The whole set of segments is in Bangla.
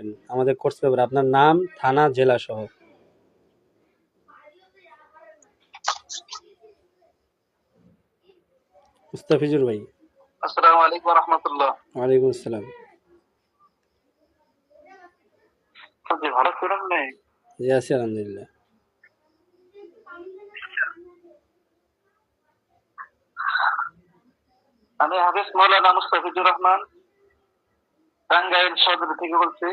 করবেন আমাদের কোর্স পেপারে, আপনার নাম, থানা, জেলা সহ। মুস্তাফিজুর ভাই। আসসালামু আলাইকুম ওয়া রাহমাতুল্লাহ। ওয়ালাইকুম আসসালাম। জি, ভালো আছেন আপনি? জি আছি আলহামদুলিল্লাহ। আমি হাফেজ মাওলানা মুস্তাফিজুর রহমান, টাঙ্গাইল সদর থেকে বলছি।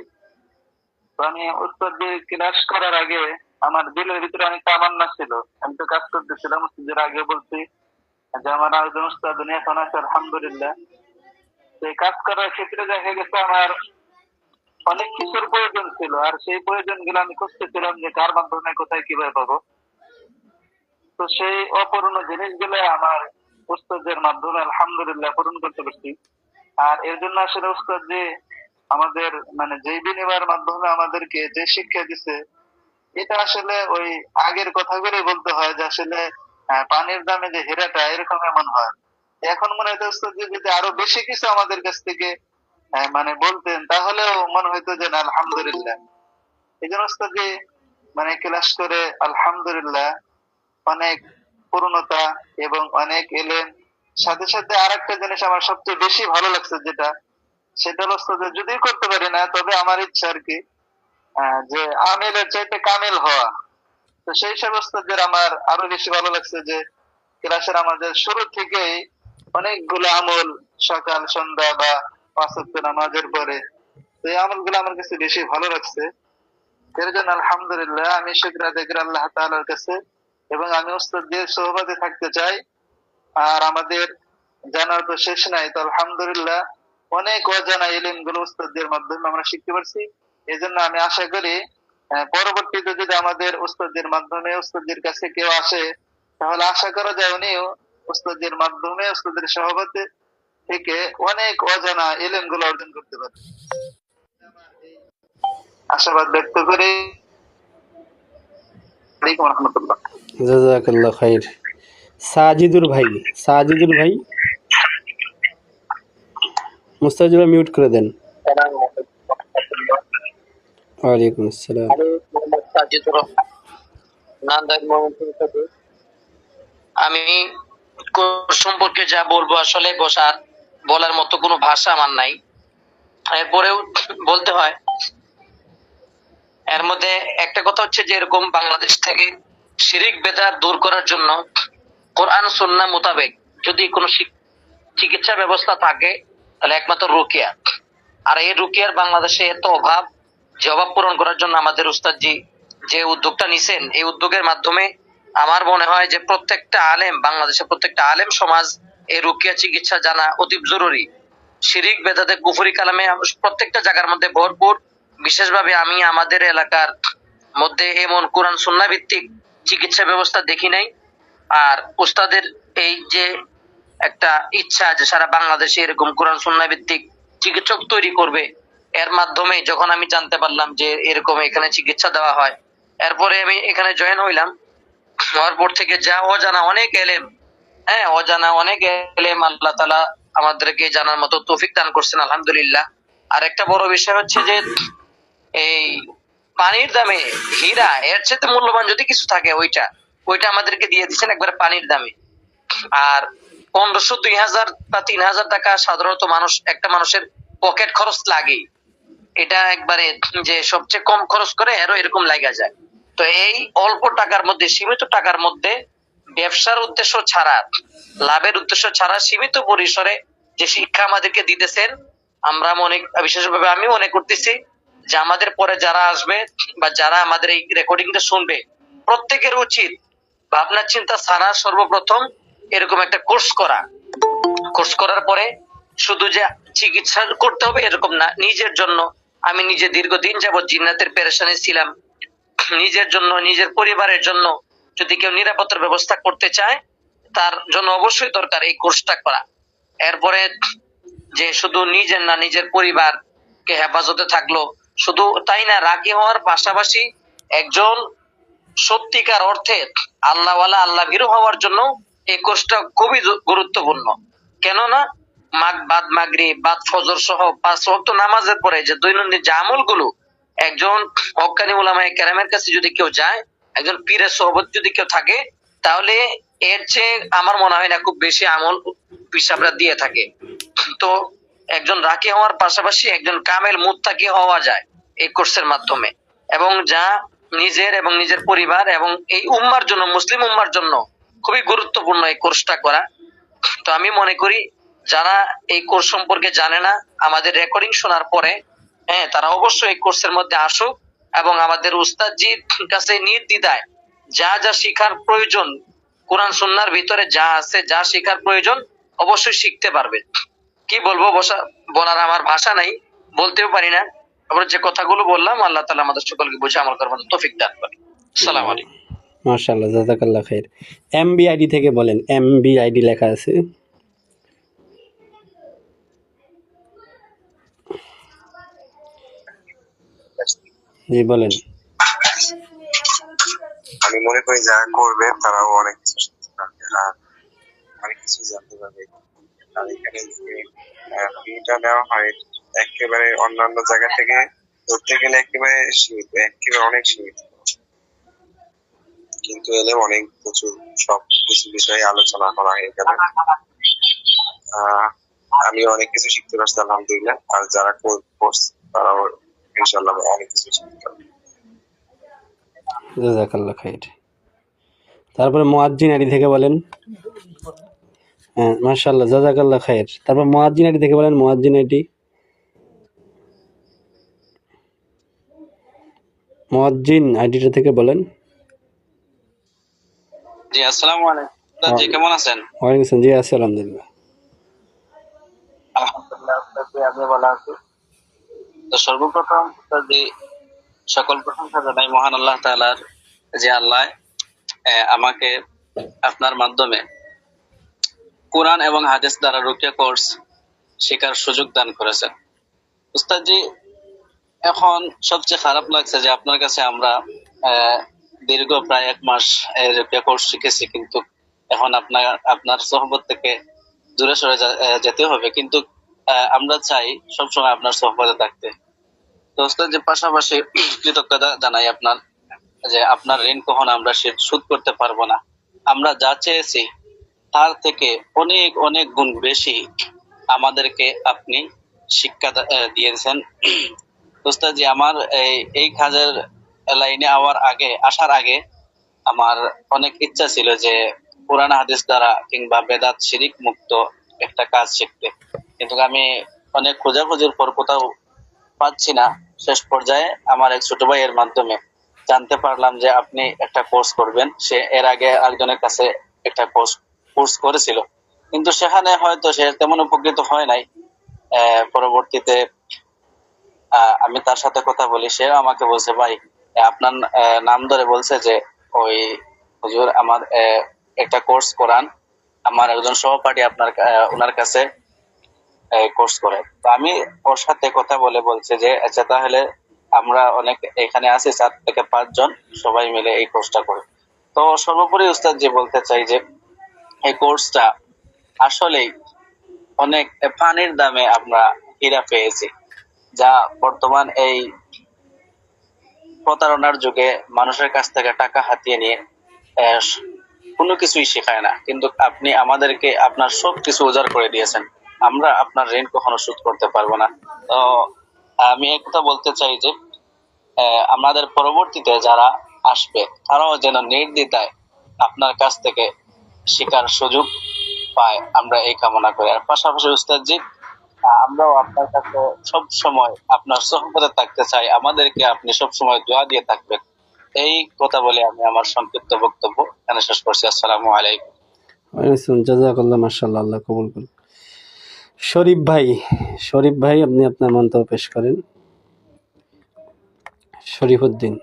তো আমি উস্তাদি ক্লাস করার আগে আমার দিলের ভিতরে অনেক তামান্না ছিল। আমি তো কাজ করতেছিলাম, উস্তাদের আগে বলছি যে আমার আরেকজন উস্তাদ উনি এখন আছে আলহামদুলিল্লাহ। সেই কাজ করার ক্ষেত্রে দেখা গেছে আমার অনেক কিছুর প্রয়োজন ছিল, আর সেই প্রয়োজন গুলো আমি খুঁজতেছিলাম যে কার মাধ্যমে কোথায় কিভাবে পাবো। তো সেই অপূর্ণ জিনিসগুলো আমার উস্তাদের মাধ্যমে আলহামদুলিল্লাহ পূরণ করতে পারছি। আর এর জন্য আসলে উস্তাদ যে আমাদের মানে যে বিনিময়ের মাধ্যমে আমাদেরকে যে শিক্ষা দিছে, এটা আসলে ওই আগের কথাগুলোই বলতে হয় যে আসলে পানির দামে যে হীরাটা এরকম এমন হয়। এখন মনে হইতো উস্তাদ যদি আরো বেশি কিছু আমাদের কাছ থেকে মানে বলতেন তাহলেও মনে হইতো যে না আলহামদুলিল্লাহ। এই জন্য উস্তাদ মানে ক্লাস করে আলহামদুলিল্লাহ অনেক পূর্ণতা এবং অনেক এলেন। সাথে সাথে আর একটা জিনিস আমার সবচেয়ে বেশি ভালো লাগছে যেটা, সেটা হলো যে যদি করতে পারি না তবে আমার ইচ্ছা আর কি যে আমেলের চাইতে কামেল হওয়া। তো সেই সব ওস্তাদদের আমার আরো বেশি ভালো লাগছে যে ক্লাসের আমাদের শুরু থেকেই অনেকগুলো আমল সকাল সন্ধ্যা বা পাঁচ ওয়াক্ত নামাজের পরে, তো এই আমলগুলো আমার কাছে বেশি ভালো লাগছে। এর জন্য আলহামদুলিল্লাহ আমি শুকর আদায় করি আল্লাহ তাআলার কাছে, এবং আমি ওস্তাদদের সোহবতে থাকতে চাই। আর আমাদের জানার তো শেষ নাই, তো আলহামদুলিল্লাহ অনেক অজানা ইলম গুলো ওস্তাদদের মাধ্যমে আমরা শিখতে পারছি। এই জন্য আমি আশা করি পরবর্তীতে যদি আমাদের ওস্তাদদের মাধ্যমে ওস্তাদদের কাছে কেউ আসে, তাহলে আশা করা যায় উনিও ওস্তাদদের মাধ্যমে ওস্তাদের সহবতে থেকে অনেক অজানা ইলম গুলো অর্জন করতে পারবে। আশাবাদ ব্যক্ত করি। ওয়ালাইকুম রহমতুল্লাহ। জাযাকাল্লাহ খাইর। সাজিদুর ভাই, সাজিদুর ভাই, মুস্তাফিজুর ভাই মিউট করে দেন। ওয়ালাইকুম আসসালাম। আমি কোর্স সম্পর্কে যা বলবো আসলে বলার মতো কোনো ভাষা আমার নাই। এরপরেও বলতে হয়, এর মধ্যে একটা কথা হচ্ছে যে এরকম বাংলাদেশ থেকে শিরিক বেদাত দূর করার জন্য কোরআন সুন্নাহ মোতাবেক যদি কোনো চিকিৎসা ব্যবস্থা থাকে তাহলে একমাত্র রুকিয়া। আর এই রুকিয়ার বাংলাদেশে এত অভাব, যে অভাব পূরণ করার জন্য আমাদের উস্তাদজি যে উদ্যোগটা নিছেন, এই উদ্যোগের মাধ্যমে আমার মনে হয় যে প্রত্যেকটা আলেম, বাংলাদেশের প্রত্যেকটা আলেম সমাজ এই রুকিয়া চিকিৎসা জানা অতি জরুরি। শিরিক বেদাতে কুফরি কালামে প্রত্যেকটা জায়গার মধ্যে ভরপুর। বিশেষভাবে আমি আমাদের এলাকার মধ্যে এমন কোরআন সুন্নাহ ভিত্তিক চিকিৎসা ব্যবস্থা দেখি নাই। আর উস্তাদের এই যে একটা ইচ্ছা যে সারা বাংলাদেশে এরকম কোরআন সুন্নাহ ভিত্তিক চিকিৎসক তৈরি করবে, এর মাধ্যমে যখন আমি জানতে পারলাম যে এরকম এখানে চিকিৎসা দেওয়া হয়, এরপরে আমি এখানে জয়েন হইলাম। হওয়ার পর থেকে যা অজানা অনেক এলেম, অজানা অনেক এলেম আল্লাহ তাআলা আমাদেরকে জানার মতো তৌফিক দান করছেন আলহামদুলিল্লাহ। আর একটা বড় বিষয় হচ্ছে যে এই পানির দামে হীরা, এর চেয়ে মূল্যবান যদি কিছু থাকে ওইটা আমাদেরকে দিয়ে দিচ্ছেন একবারে পানির দামে। আর 1500, 2000 বা 3000 টাকা সাধারণত একটা মানুষের পকেট খরচ লাগে, এটা একবারে যে সবচেয়ে কম খরচ করে এরও এরকম লাগা যায়। তো এই অল্প টাকার মধ্যে, সীমিত টাকার মধ্যে, ব্যবসার উদ্দেশ্য ছাড়া, লাভের উদ্দেশ্য ছাড়া সীমিত পরিসরে যে শিক্ষা আমাদেরকে দিতেছেন, আমরা বিশেষভাবে আমি মনে করতেছি যে আমাদের পরে যারা আসবে বা যারা আমাদের এই রেকর্ডিংটা শুনবে, প্রত্যেকের উচিত ভাবনা চিন্তা ছাড়া সর্বপ্রথম এরকম একটা কোর্স করার পরে শুধু যে চিকিৎসা করতে হবে এরকম না, নিজের জন্য। আমি নিজে দীর্ঘদিন যাবৎ জিন্নাতের পেরেশানি ছিলাম, নিজের জন্য, নিজের পরিবারের জন্য যদি কেউ নিরাপত্তার ব্যবস্থা করতে চায়, তার জন্য অবশ্যই দরকার এই কোর্সটা করা। এরপরে যে শুধু নিজের না, নিজের পরিবারকে হেফাজতে থাকলো, শুধু তাই না, রাগী হওয়ার পাশাপাশি একজন সত্যিকার অর্থে আল্লাহওয়ালা, আল্লাহ ভীরু হওয়ার জন্য এই কোর্সটা খুবই গুরুত্বপূর্ণ। কেননা বাদ মাগরিব, বাদ ফজর সহ 5 ওয়াক্ত নামাজের পরে যে দৈনন্দিন যে আমলগুলো, একজন হক্কানি উলামায়ে কেরামের কাছে যদি কেউ যায়, একজন পীরের সোহবত যদি কেউ থাকে, তাহলে এর চেয়ে আমার মনে হয় না খুব বেশি আমল পিসাবরা দিয়ে থাকে। তো একজন রাকি হওয়ার পাশাপাশি একজন কামেল মুত্তাকি হওয়া যায় এই কোর্সের মাধ্যমে, এবং যা নিজের এবং নিজের পরিবার এবং এই উম্মার জন্য, মুসলিম উম্মার জন্য খুবই গুরুত্বপূর্ণ এই কোর্সটা করা। তো আমি মনে করি যারা এই কোর্স সম্পর্কে জানে না, আমাদের রেকর্ডিং শোনার পরে তারা অবশ্যই এই কোর্সের মধ্যে আসুক এবং আমাদের উস্তাদজির কাছে নির্দ্বিধায় যা যা শিখার প্রয়োজন, কোরআন সুন্নাহর ভিতরে যা আছে, যা শিখার প্রয়োজন অবশ্যই শিখতে পারবে। কি বলবো, বলার আমার ভাষা নাই, বলতেও পারি না। আমরা যে কথাগুলো বললাম, আল্লাহ তাআলা আমাদের সকলকে বুঝে আমল করার মতো তৌফিক দান করেন। আসসালামু আলাইকুম। মাশাআল্লাহ, জাযাকাল্লাহ খাইর। এমবিআইডি থেকে বলেন, এমবিআইডি লেখা আছে। জি বলেন। আমি মনে করি যারা করবে তারাও অনেক কিছু শিখতে পারবে আর অনেক কিছু জানতে পারবে। আর এখানে যে ফিটা দেওয়া হয় একেবারে অন্যান্য জায়গা থেকে ধরতে গেলে একেবারে সীমিত, একেবারে অনেক সীমিত, কিন্তু এলে অনেক প্রচুর সব কিছু বিষয়ে আলোচনা করা হয় এখানে। আমি অনেক কিছু শিখতে পারছি আলহামদুলিল্লাহ। আর যারা করছে তারাও ইনশাআল্লাহ অনেক কিছু শিখতে পারবে। জাযাকাল্লাহ খাইর। তারপরে মুয়াজ্জিন আইডি থেকে বলেন। হ্যাঁ মাশাআল্লাহ, জাযাকাল্লাহ খাইর। তারপর মুয়াজ্জিন আইডি থেকে বলেন, মুয়াজ্জিন আইডি। মুয়াজ্জিন আইডিটা থেকে বলেন। জি আসসালামু আলাইকুম। জি কেমন আছেন? ওয়ালাইকুম আসসালাম। জি আছি আলহামদুলিল্লাহ। আলহামদুলিল্লাহ আমি ভালো আছি। তো সর্বপ্রথম যে সকল প্রশংসা জানাই মহান আল্লাহ তাআলার, যে আল্লাহ আমাকে আপনার মাধ্যমে কোরআন এবং হাদিস দ্বারা রুকিয়া কোর্স শেখার সুযোগ দান করেছেন। উস্তাদজি, এখন সবচেয়ে খারাপ লাগছে যে আপনার কাছে আমরা দীর্ঘ প্রায় 1 মাস রুকিয়া কোর্স শিখেছি, কিন্তু এখন আপনার সোহবত থেকে দূরে সরে যেতে হবে, কিন্তু আমরা চাই সবসময় আপনার সোহবতে থাকতে। তো উস্তাদজি, পাশাপাশি কৃতজ্ঞতা জানাই আপনার, যে আপনার ঋণ কখনো আমরা শোধ করতে পারবো না। আমরা যা চেয়েছি তার থেকে অনেক অনেক গুণ বেশি আমাদেরকে আপনি শিক্ষা দিয়েছেন। উস্তাদজি, আমার এই কাজের লাইনে আসার আগে আমার অনেক ইচ্ছা ছিল যে কোরআন হাদিস দ্বারা কিংবা বেদাত শিরিক মুক্ত একটা কাজ শিখতে, কিন্তু আমি অনেক খোঁজাখুঁজির পর কোথাও পাচ্ছি না। শেষ পর্যায়ে আমার এক ছোট ভাইয়ের মাধ্যমে জানতে পারলাম যে আপনি একটা কোর্স করবেন। সে এর আগে আরেকজনের কাছে একটা কোর্স করেছিল, কিন্তু সেখানে হয়তো সে তেমন উপকৃত হয় নাই। পরবর্তীতে আমি তার সাথে কথা বলি, সে আমাকে বলছে, ভাই আপনার নাম ধরে বলছে যে ওই হুজুর আমার একটা কোর্স করান, আমার একজন সহপাঠী ওনার কাছে কোর্স করে। তো আমি ওর সাথে কথা বলে বলছে যে আচ্ছা, তাহলে আমরা অনেক এখানে আছি 4 থেকে 5 জন, সবাই মিলে এই কোর্সটা করি। তো সর্বোপরি উস্তাদ যে বলতে চাই যে এই কোর্সটা আসলেই অনেক পানির দামে আমরা হীরা পেয়েছি, যা বর্তমান এই প্রতারণার যুগে মানুষের কাছ থেকে টাকা হাতিয়ে নিয়ে কোনো কিছুই শেখায় না, কিন্তু আপনি আমাদেরকে আপনার সবকিছু উজাড় করে দিয়েছেন। আমরা আপনার ঋণ কখনো শোধ করতে পারবো না। তো আমি একটা বলতে চাই যে আমাদের পরবর্তীতে যারা আসবে তারাও যেন নির্দ্বিধায় আপনার কাছ থেকে শেখার সুযোগ পায়, আমরা এই কামনা করি। আর পাশাপাশি উস্তাদজি, আমরাও আপনার কাছে সব সময় আপনার সোহবতে থাকতে চাই, আমাদেরকে আপনি সব সময় দোয়া দিয়ে থাকবেন। এই কথা বলে আমি আমার সংক্ষিপ্ত বক্তব্য এখানে শেষ করছি। আসসালামু আলাইকুম। ওয়ালাইকুম আসসালাম। জাযাকাল্লাহ, মাশাআল্লাহ, আল্লাহ কবুল করুন। শরীফ ভাই আপনি আপনার মন্তব্য পেশ করেন। শরীফউদ্দিন।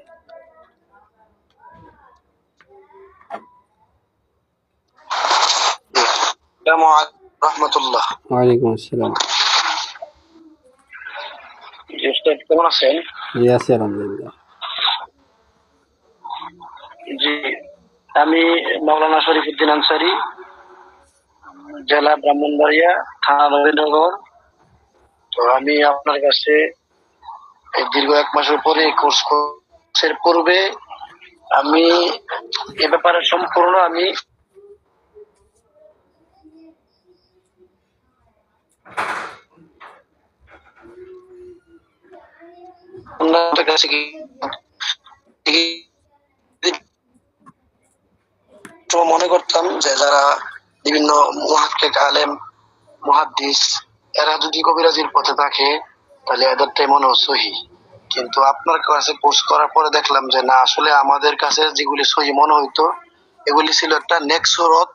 রহমতুল্লাহ। ওয়ালাইকুম আসসালাম। কেমন আছেন? জি আছি আলহামদুলিল্লাহ। জি, আমি মাওলানা শরীফউদ্দিন আনসারী, জেলা ব্রাহ্মণবাড়িয়া, থানা নবীনগর। তো আমি আপনার কাছে এই দীর্ঘ 1 মাসের পরে কোর্সের পূর্বে আমি এ ব্যাপারে সম্পূর্ণ আমি উন্নতের কাছে মনে করতাম যে যারা বিভিন্ন মুহাক্কিক আলেম মুহাদ্দিস এরা যদি কবিরাজির পথে থাকে তাহলে এদেরটাই মনে হয় সহি, কিন্তু আপনার কাছে কোর্স করার পরে দেখলাম যে না, আসলে আমাদের কাছে যেগুলি সহি মনে হইতো এগুলি ছিল একটা নেক্সরত,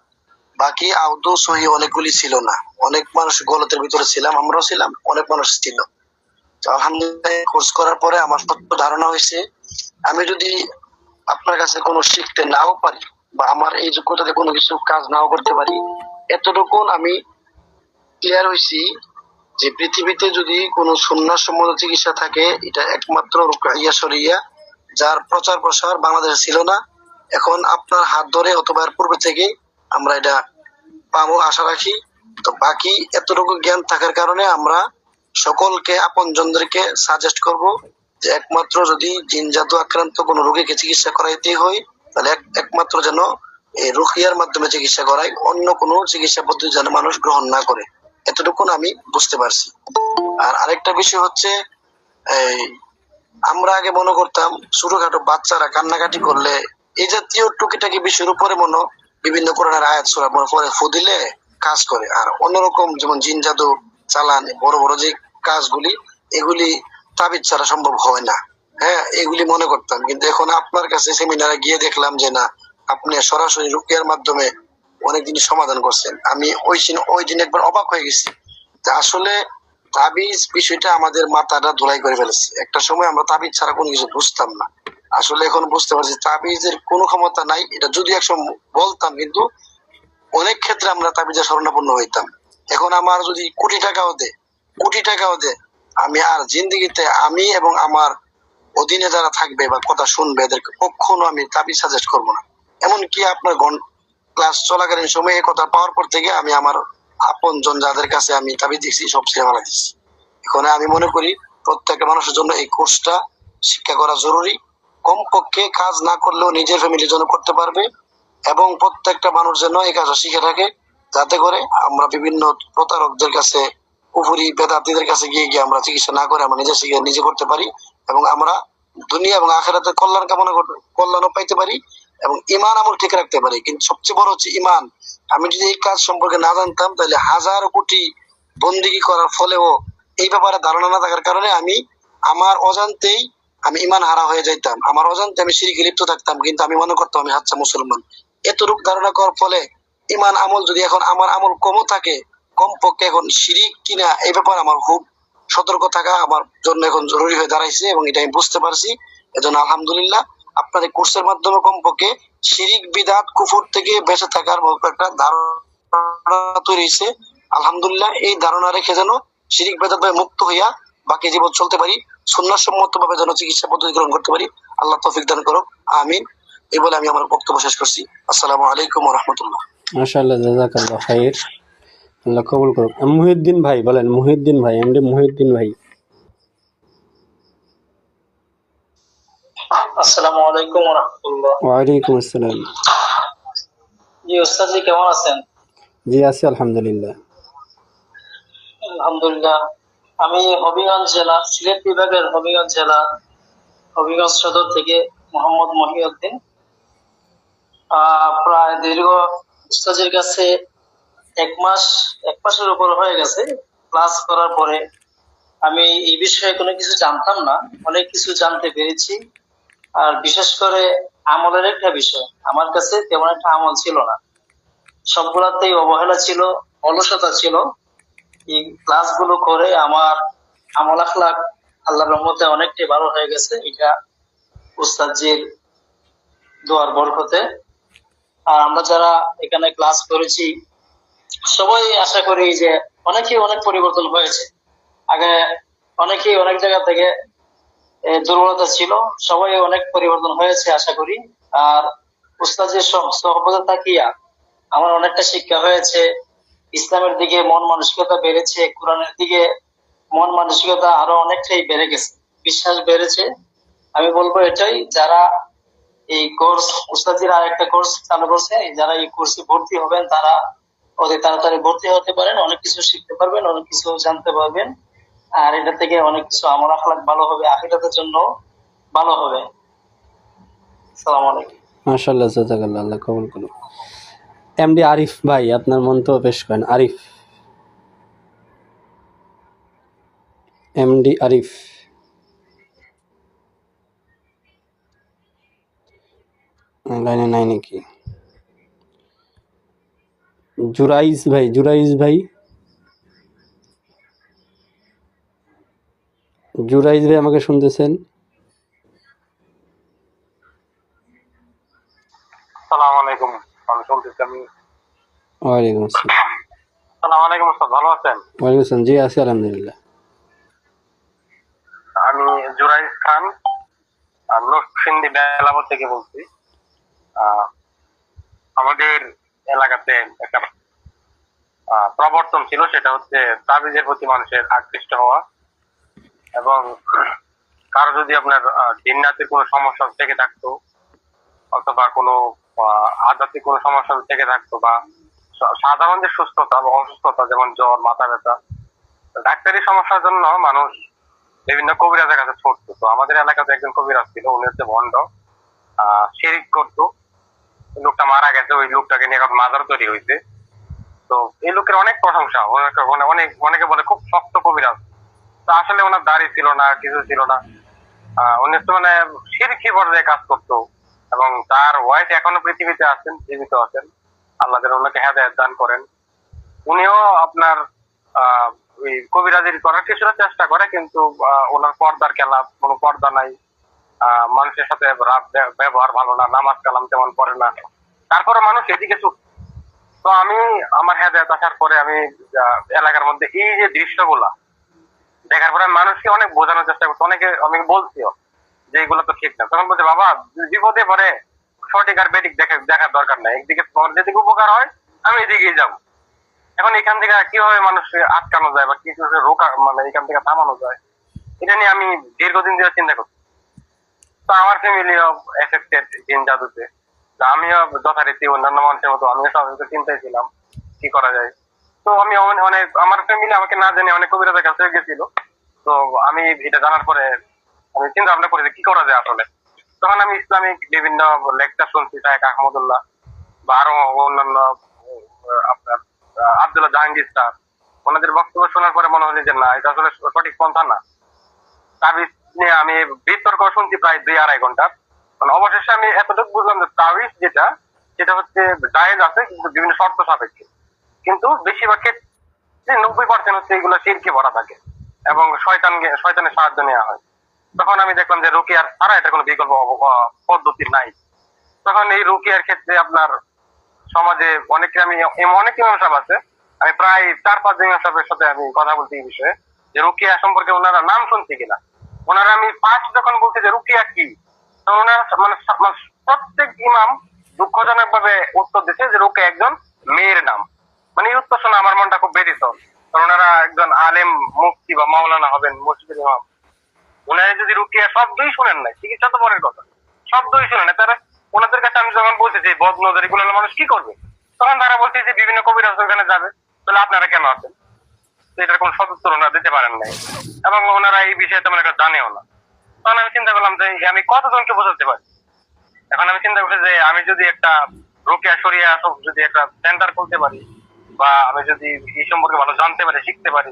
বাকি আদৌ সহি অনেকগুলি ছিল না। অনেক মানুষ গলতের ভিতরে ছিলাম, আমরাও ছিলাম, অনেক মানুষ ছিল। তো আলহামদুলিল্লাহ কোর্স করার পরে আমার সত্য ধারণা হয়েছে আমি যদি আপনার কাছে কোনো শিখতে নাও পারি বা আমার এই যোগ্যতাতে কোনো কিছু কাজ নাও করতে পারি, এতটুকু আমি ক্লিয়ার হয়েছি যে পৃথিবীতে যদি কোনো সুন্নাহ সম্মত চিকিৎসা থাকে এটা একমাত্র রুকাইয়া শরিয়া, যার প্রচার প্রসার বাংলাদেশে ছিল না। এখন আপনার হাত ধরে অথবা এর পূর্বে থেকে আমরা এটা পাবো আশা রাখি। তো বাকি এতটুকু জ্ঞান থাকার কারণে আমরা সকলকে আপনজনদেরকে সাজেস্ট করব যে একমাত্র যদি জিন জাদু আক্রান্ত কোনো রোগীকে চিকিৎসা করাইতে হয় তাহলে একমাত্র যেন এই রুকিয়ার মাধ্যমে চিকিৎসা করায়, অন্য কোনো চিকিৎসা পদ্ধতি যেন মানুষ গ্রহণ না করে, এতটুকু আমি বুঝতে পারছি। আর আরেকটা বিষয় হচ্ছে এই আমরা আগে মনে করতাম ছোটখাটো বাচ্চারা কান্নাকাটি করলে এই জাতীয় টুকিটাকি বিষয়ের উপরে মনে বিভিন্ন কোরআনের আয়াত সূরা পরে ফু দিলে কাজ করে, আর অন্যরকম যেমন জিন জাদু চালান বড় বড় যে কাজগুলি এগুলি তাবিজ ছাড়া সম্ভব হয় না। হ্যাঁ, এগুলি মনে করতাম, কিন্তু এখন আপনার কাছে সেমিনারে গিয়ে দেখলাম যে না, আপনি সরাসরি রুকিয়ার মাধ্যমে অনেক জিনিস সমাধান করছেন। আমি ওই দিন একবার অবাক হয়ে গেছি যে আসলে তাবিজ বিষয়টা আমাদের মাথাটা ধুলাই করে ফেলেছে। একটা সময় আমরা তাবিজ ছাড়া কোনো কিছু বুঝতাম না, আসলে এখন বুঝতে পারছি তাবিজের কোনো ক্ষমতা নাই। এটা যদি একসময় বলতাম, কিন্তু অনেক ক্ষেত্রে আমরা তাবিজের শরণাপন্ন হইতাম। এখন আমার যদি কোটি টাকাও দে আমি আর জিন্দিগিতে আমি এবং আমার অধীনে যারা থাকবে বা কথা শুনবে এদেরকে কখনো আমি তাবিজ সাজেস্ট করবো না। এমনকি আপনার ক্লাস চলাকালীন সময়ে কথা পাওয়ার পর থেকে আমি আমার আপন জন যাদের কাছে আমি তাবিজ দিচ্ছি সব ছেড়ে মারা দিচ্ছি। এখন আমি মনে করি প্রত্যেকটা মানুষের জন্য এই কোর্সটা শিক্ষা করা জরুরি। কমপক্ষে কাজ না করলেও নিজের ফ্যামিলির জন্য করতে পারবে, এবং প্রত্যেকটা মানুষ যেন এই কাজটা শিখে থাকে, যাতে করে আমরা বিভিন্ন প্রতারকদের কাছে কুফরি বেদাতীদের কাছে গিয়ে আমরা চিকিৎসা না করে আমরা নিজে শিখে নিজে করতে পারি, এবং আমরা দুনিয়া এবং আখিরাতে কল্যাণও পাইতে পারি এবং ইমান আমল ঠিক রাখতে পারি। কিন্তু সবচেয়ে বড় হচ্ছে ইমান। আমি যদি এই কাজ সম্পর্কে না জানতাম তাহলে হাজার কোটি বন্দিগি করার ফলেও এই ব্যাপারে ধারণা না থাকার কারণে আমি আমার অজান্তেই আমি ইমান হারা হয়ে যাইতাম, আমার অজান্তে আমি শিরকে লিপ্ত থাকতাম, কিন্তু আমি মনে করতাম আমি আচ্ছা মুসলমান। এতটুক ধারণা করার ফলে ইমান আমল যদি এখন আমার আমল কমও থাকে, কমপক্ষে এখন শিরিক কিনা এই ব্যাপারে আমার খুব সতর্ক থাকা আমার জন্য এখন জরুরি হয়ে দাঁড়াইছে, এবং এটা আমি বুঝতে পারছি। এজন্য আলহামদুলিল্লাহ আপনার এই কোর্সের মাধ্যমে কমপক্ষে শিরিক বিদাত কুফর থেকে বেঁচে থাকার একটা ধারণা তৈরি হয়েছে। আলহামদুলিল্লাহ এই ধারণা রেখে যেন শিরিক বিদাত ভাবে মুক্ত হইয়া বাকি জীবন চলতে পারি, সুন্নাহ সম্মত ভাবে যেন চিকিৎসা পদ্ধতি গ্রহণ করতে পারি। আল্লাহ তৌফিক দান করুক, আমিন। এই বলে আমি আমার বক্তব্য শেষ করছি। আসসালামু আলাইকুম ওয়া রাহমাতুল্লাহ। মাশাআল্লাহ, জাযাকাল্লাহ খাইর, আল্লাহ কবুল করুক। মুহিউদ্দিন ভাই বলেন, মুহিউদ্দিন ভাই, এমডি মুহিউদ্দিন ভাই। আসসালামু আলাইকুম ওয়া রাহমাতুল্লাহ। ওয়ালাইকুম আসসালাম। জি ওস্তাদ জি, কেমন আছেন? জি আছি আলহামদুলিল্লাহ। আলহামদুলিল্লাহ। আমি হবিগঞ্জ জেলা, সিলেট বিভাগের হবিগঞ্জ জেলা, হবিগঞ্জ সদর থেকে মোহাম্মদ মহিউদ্দিন। প্রায় দীর্ঘ উস্তাদের কাছে এক মাসের উপর হয়ে গেছে ক্লাস করার পরে আমি এই বিষয়ে কোনো কিছু জানতাম না, অনেক কিছু জানতে পেরেছি। আর বিশেষ করে আমলের একটা বিষয়, আমার কাছে তেমন একটা আমল ছিল না, সবগুলাতেই অবহেলা ছিল, অলসতা ছিল। এই ক্লাসগুলো করে আমার আমল আখলাক আল্লাহর রহমতে অনেকটাই ভালো হয়ে গেছে, এটা উস্তাদজির দোয়ার বরকতে। আর আমরা যারা এখানে ক্লাস করেছি সবাই আশা করি যে অনেকেই অনেক পরিবর্তন হয়েছে। আগে অনেকেই অনেক জায়গা থেকে দুর্বলতা ছিল, সবাই অনেক পরিবর্তন হয়েছে আশা করি। আর উস্তাদের সহবতে তাকিয়া আমার অনেকটা শিক্ষা হয়েছে, ইসলামের দিকে মন মানসিকতা বেড়েছে, কোরআনের দিকে মন মানসিকতা আরো অনেকটাই বেড়ে গেছে। বিশ্বাস বেড়েছে। আমি বলবো এটাই, যারা এই কোর্স উস্তাদির আর একটা কোর্স চালু করছে, যারা এই কোর্সে ভর্তি হবেন তারা অতি তাড়াতাড়ি ভর্তি হতে পারেন, অনেক কিছু শিখতে পারবেন, অনেক কিছু জানতে পারবেন। আর এটা থেকে অনেক কিছু আমল আখলাক ভালো হবে, আখিরাতের জন্য ভালো হবে। আসসালামু আলাইকুম। মাশাআল্লাহ, জাযাকাল্লাহ, আল্লাহ কবুল করুন। এমডি আরিফ ভাই, আপনার মন্তব্য পেশ করেন। আরিফ, এমডি আরিফ। লাইনে নাই নাকি? জুরাইজ ভাই, জুরাইজ ভাই, জুরাইজ ভাই আমাকে শুনতেছেন? আসসালামু আলাইকুম। আমি শুনতেছি। ওয়ালাইকুম আসসালাম। আসসালামু আলাইকুম ওস্তাদ, ভালো আছেন? ওয়ালাইকুম আসসালাম, জি আছি আলহামদুলিল্লাহ। আমি জুরাইজ খান, নরসিংদী বেলাবর থেকে বলছি। আমাদের এলাকাতে একটা প্রবর্তন ছিল, সেটা হচ্ছে তাবিজের প্রতি মানুষের আকৃষ্ট হওয়া, এবং কারো যদি আপনার জিন্নাতের কোনো সমস্যা থেকে থাকতো, অথবা কোনো আধ্যাত্মিক কোনো সমস্যা থেকে থাকতো, বা সাধারণ যে সুস্থতা বা অসুস্থতা, যেমন জ্বর, মাথা ব্যথা, ডাক্তারি সমস্যার জন্য মানুষ বিভিন্ন কবিরাজের কাছে ছুটতো। তো আমাদের এলাকাতে একজন কবিরাজ ছিল, উনি হচ্ছে ভণ্ড, শিরিক করতো। লোকটা মারা গেছে, ওই লোকটাকে নিয়ে এখন মাজার তৈরি হয়েছে। তো এই লোকের অনেক প্রশংসা, অনেকে বলে খুব শক্ত কবিরাজ। তো আসলে ওনার দাড়ি ছিল না, কিছু ছিল না। উনি হচ্ছে মানে শিরকি পর্যায়ে কাজ করতো, এবং তার ওয়াইফ এখনো পৃথিবীতে আছেন, জীবিত আছেন। আল্লাহ যেন ওনাকে হেদায়েত দান করেন। উনিও আপনার ওই কবিরাজি করার কিছুটা চেষ্টা করে, কিন্তু ওনার পর্দার খেলা, কোনো পর্দা নাই, মানুষের সাথে ব্যবহার ভালো না, নামাজ কালাম তেমন পড়ে না, তারপরে মানুষ এদিকে ছুট। তো আমি আমার হেদায়েত আসার পরে আমি এলাকার মধ্যে এই যে দৃশ্যগুলা দেখার পরে মানুষকে অনেক বোঝানোর চেষ্টা করছি, আমি বলছিও যে এগুলো তো ঠিক না। তখন বলছে, বাবা বিপদে পরে সঠিক আর বেঠিক দেখার দরকার নাই, একদিকে তোমার যেদিকে উপকার হয় আমি এদিকেই যাবো। এখন এখান থেকে কিভাবে মানুষকে আটকানো যায় বা কিছু রোকা, মানে এখান থেকে থামানো যায়, এটা নিয়ে আমি দীর্ঘদিন ধরে চিন্তা করছি। তো আমার ফ্যামিলিও এফেক্টেড জিন জাদুতে। আমিও যথারীতি অন্যান্য মানুষের মতো আমিও সবাইকে চিন্তায় ছিলাম কি করা যায়। তো আমি অনেক, আমার ফ্যামিলি আমাকে না জানি অনেক কবিরাজের কাছে গেছিল। তো আমি এটা জানার পরে আমি চিন্তা ভাবনা করি যে কি করা যায় আসলে। তখন আমি ইসলামিক বিভিন্ন লেকচার শুনছি, শায়েখ আহমদুল্লাহ বা আরো অন্যান্য আপনার আব্দুল্লাহ জাহাঙ্গীর স্যার, ওনাদের বক্তব্য শোনার পরে মনে হলো যে না, এটা আসলে সঠিক পন্থা না। তাবিজ নিয়ে আমি বিতর্ক শুনছি প্রায় 2-2.5 ঘন্টা। মানে অবশেষে আমি এতটুকু বুঝলাম যে তাবিজ যেটা হচ্ছে জায়েজ আছে, কিন্তু বিভিন্ন শর্ত সাপেক্ষে। কিন্তু বেশিরভাগ ক্ষেত্রে 90% হচ্ছে এগুলো শিরকে ভরা থাকে এবং শয়তানের সাহায্য নেওয়া হয়। তখন আমি দেখলাম যে রুকিয়ার ছাড়া এটা কোনো বিকল্প পদ্ধতি নাই। তখন এই রুকিয়ার ক্ষেত্রে আপনার সমাজে অনেক ইমাম সাহেব আছে, আমি প্রায় 4-5 ইমাম সাহেবের সাথে আমি কথা বলছি এই বিষয়ে যে রুকিয়া সম্পর্কে ওনারা নাম শুনছি কিনা। ওনারা আমি ফার্স্ট যখন বলছি যে রুকিয়া কি, তখন ওনারা মানে প্রত্যেক ইমাম দুঃখজনক ভাবে উত্তর দিচ্ছে যে রুকিয়া একজন মেয়ের নাম। মানে এই উত্তর শুনে আমার মনটা খুব ব্যথিত, কারণ ওনারা একজন আলেম, মুফতি বা মাওলানা হবেন, মসজিদের ইমাম। ওনারা যদি রুকিয়া শব্দই শুনেন নাই, চিকিৎসা তো পরের কথা, শব্দই শুনে না তারা। ওনাদের কাছে আমি যখন বলছি যে বদ নজর এগুলো মানুষ কি করবে, তখন তারা বলছে যে বিভিন্ন কবিরাজ ওখানে যাবে। তাহলে আপনারা কেন আছেন? এটার কোন সদুত্তর ওনারা দিতে পারেন নাই, এবং ওনারা এই বিষয়ে তেমন একটা জানেও না। তখন আমি চিন্তা করলাম যে আমি কতজনকে বোঝাতে পারি। এখন আমি চিন্তা করছি যে আমি যদি একটা রুকিয়া শরিয়া যদি একটা সেন্টার খুলতে পারি, বা আমি যদি এই সম্পর্কে ভালো জানতে পারি, শিখতে পারি,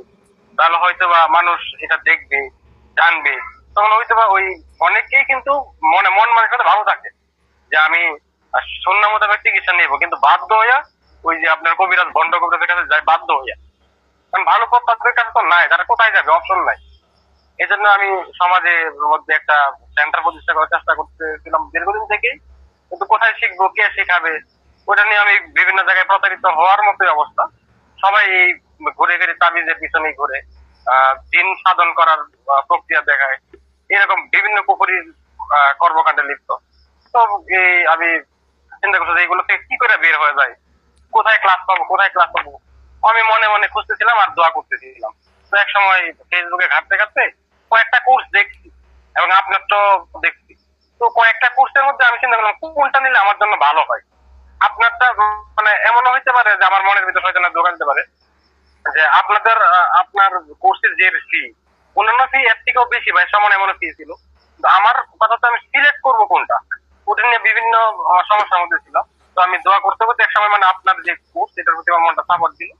তাহলে হয়তো বা মানুষ এটা দেখবে, জানবে। তখন হয়তো বা ওই অনেকেই কিন্তু মন মানসিকতা ভালো থাকে যে আমি সুন্নাহ মোতাবেক চিকিৎসা নেবো, কিন্তু বাধ্য হইয়া ওই যে আপনার কবিরাজ, ভণ্ড কবিরাজের কাছে যায় বাধ্য হইয়া। কারণ ভালো পথ তাদের কাছে তো নাই, তারা কোথায় যাবে, অপশন নাই। এই জন্য আমি সমাজের মধ্যে একটা সেন্টার প্রতিষ্ঠা করার চেষ্টা করতেছিলাম দীর্ঘদিন থেকেই, কিন্তু কোথায় শিখবো, কে শেখাবে, ওটা নিয়ে আমি বিভিন্ন জায়গায় প্রতারিত হওয়ার মতোই অবস্থা। সবাই এই ঘুরে ফিরে তাবিজের পিছনেই ঘুরে, জিন সাধন করার প্রক্রিয়া দেখায়, এরকম বিভিন্ন পুকুরির কর্মকাণ্ডে লিপ্ত। তো আমি চিন্তা করছি যে এগুলো থেকে কি করে বের হয়ে যায়, কোথায় ক্লাস পাবো। আমি মনে মনে খুঁজতেছিলাম আর দোয়া করতেছিলাম। তো এক সময় ফেসবুকে ঘাটতে কয়েকটা কোর্স দেখছি, এবং আপনার তো দেখছি। তো কয়েকটা কোর্সের মধ্যে আমি চিন্তা করলাম কোনটা নিলে আমার জন্য ভালো হয়। আপনারটা মানে এমনও হইতে পারে যে আমার মনের ভিতর হয়তো না ঢোকা দিতে পারে যে আপনার কোর্সের যে ফি, অন্যান্য ফি এর থেকেও বেশি ভাই, সমান এমন ফি ছিল। তো আমার কথা তো আমি সিলেক্ট করবো কোনটা, ওটা নিয়ে বিভিন্ন সমস্যার মধ্যে ছিল। তো আমি দোয়া করতে করতে এক সময় মানে আপনার যে কোর্স এটার প্রতি আমার মনটা সাপোর্ট দিল।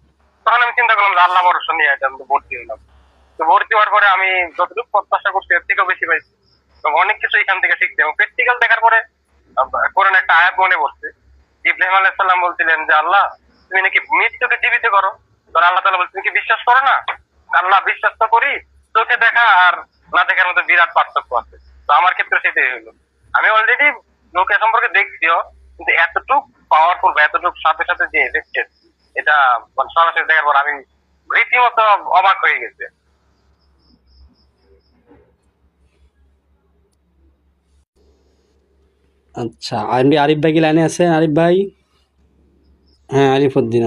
তখন আমি চিন্তা করলাম যে আল্লাহ ভরসা নিয়ে এটা আমি ভর্তি হলাম। তো ভর্তি হওয়ার পরে আমি যতটুকু প্রত্যাশা করছি এর থেকেও বেশি পাইছি এবং অনেক কিছু এখান থেকে শিখছি। এবং প্র্যাকটিক্যাল দেখার পরে কোরআন একটা আয়াত মনে পড়ছে, ইব্রাহিম আলাইহিস সালাম বলছিলেন যে আল্লাহ তুমি নাকি মৃত্যুকে জীবিত করো। তখন আল্লাহ তাআলা বলছেন তুমি কি বিশ্বাস করো না? আল্লাহ বিশ্বাস তো করি, চোখে দেখা আর না দেখার মধ্যে বিরাট পার্থক্য আছে। তো আমার ক্ষেত্রে সেটাই হলো, আমি অলরেডি লোকে সম্পর্কে দেখছিও, কিন্তু এতটুক পাওয়ারফুল বা এতটুক সাথে সাথে যে এফেক্টেড, এটা সরাসরি দেখার পর আমি রীতিমতো অবাক হয়ে গেছে। আচ্ছা, এমডি আরিফ ভাই কি লাইনে আছেন? আরিফ ভাই? হ্যাঁ, আরিফউদ্দিন,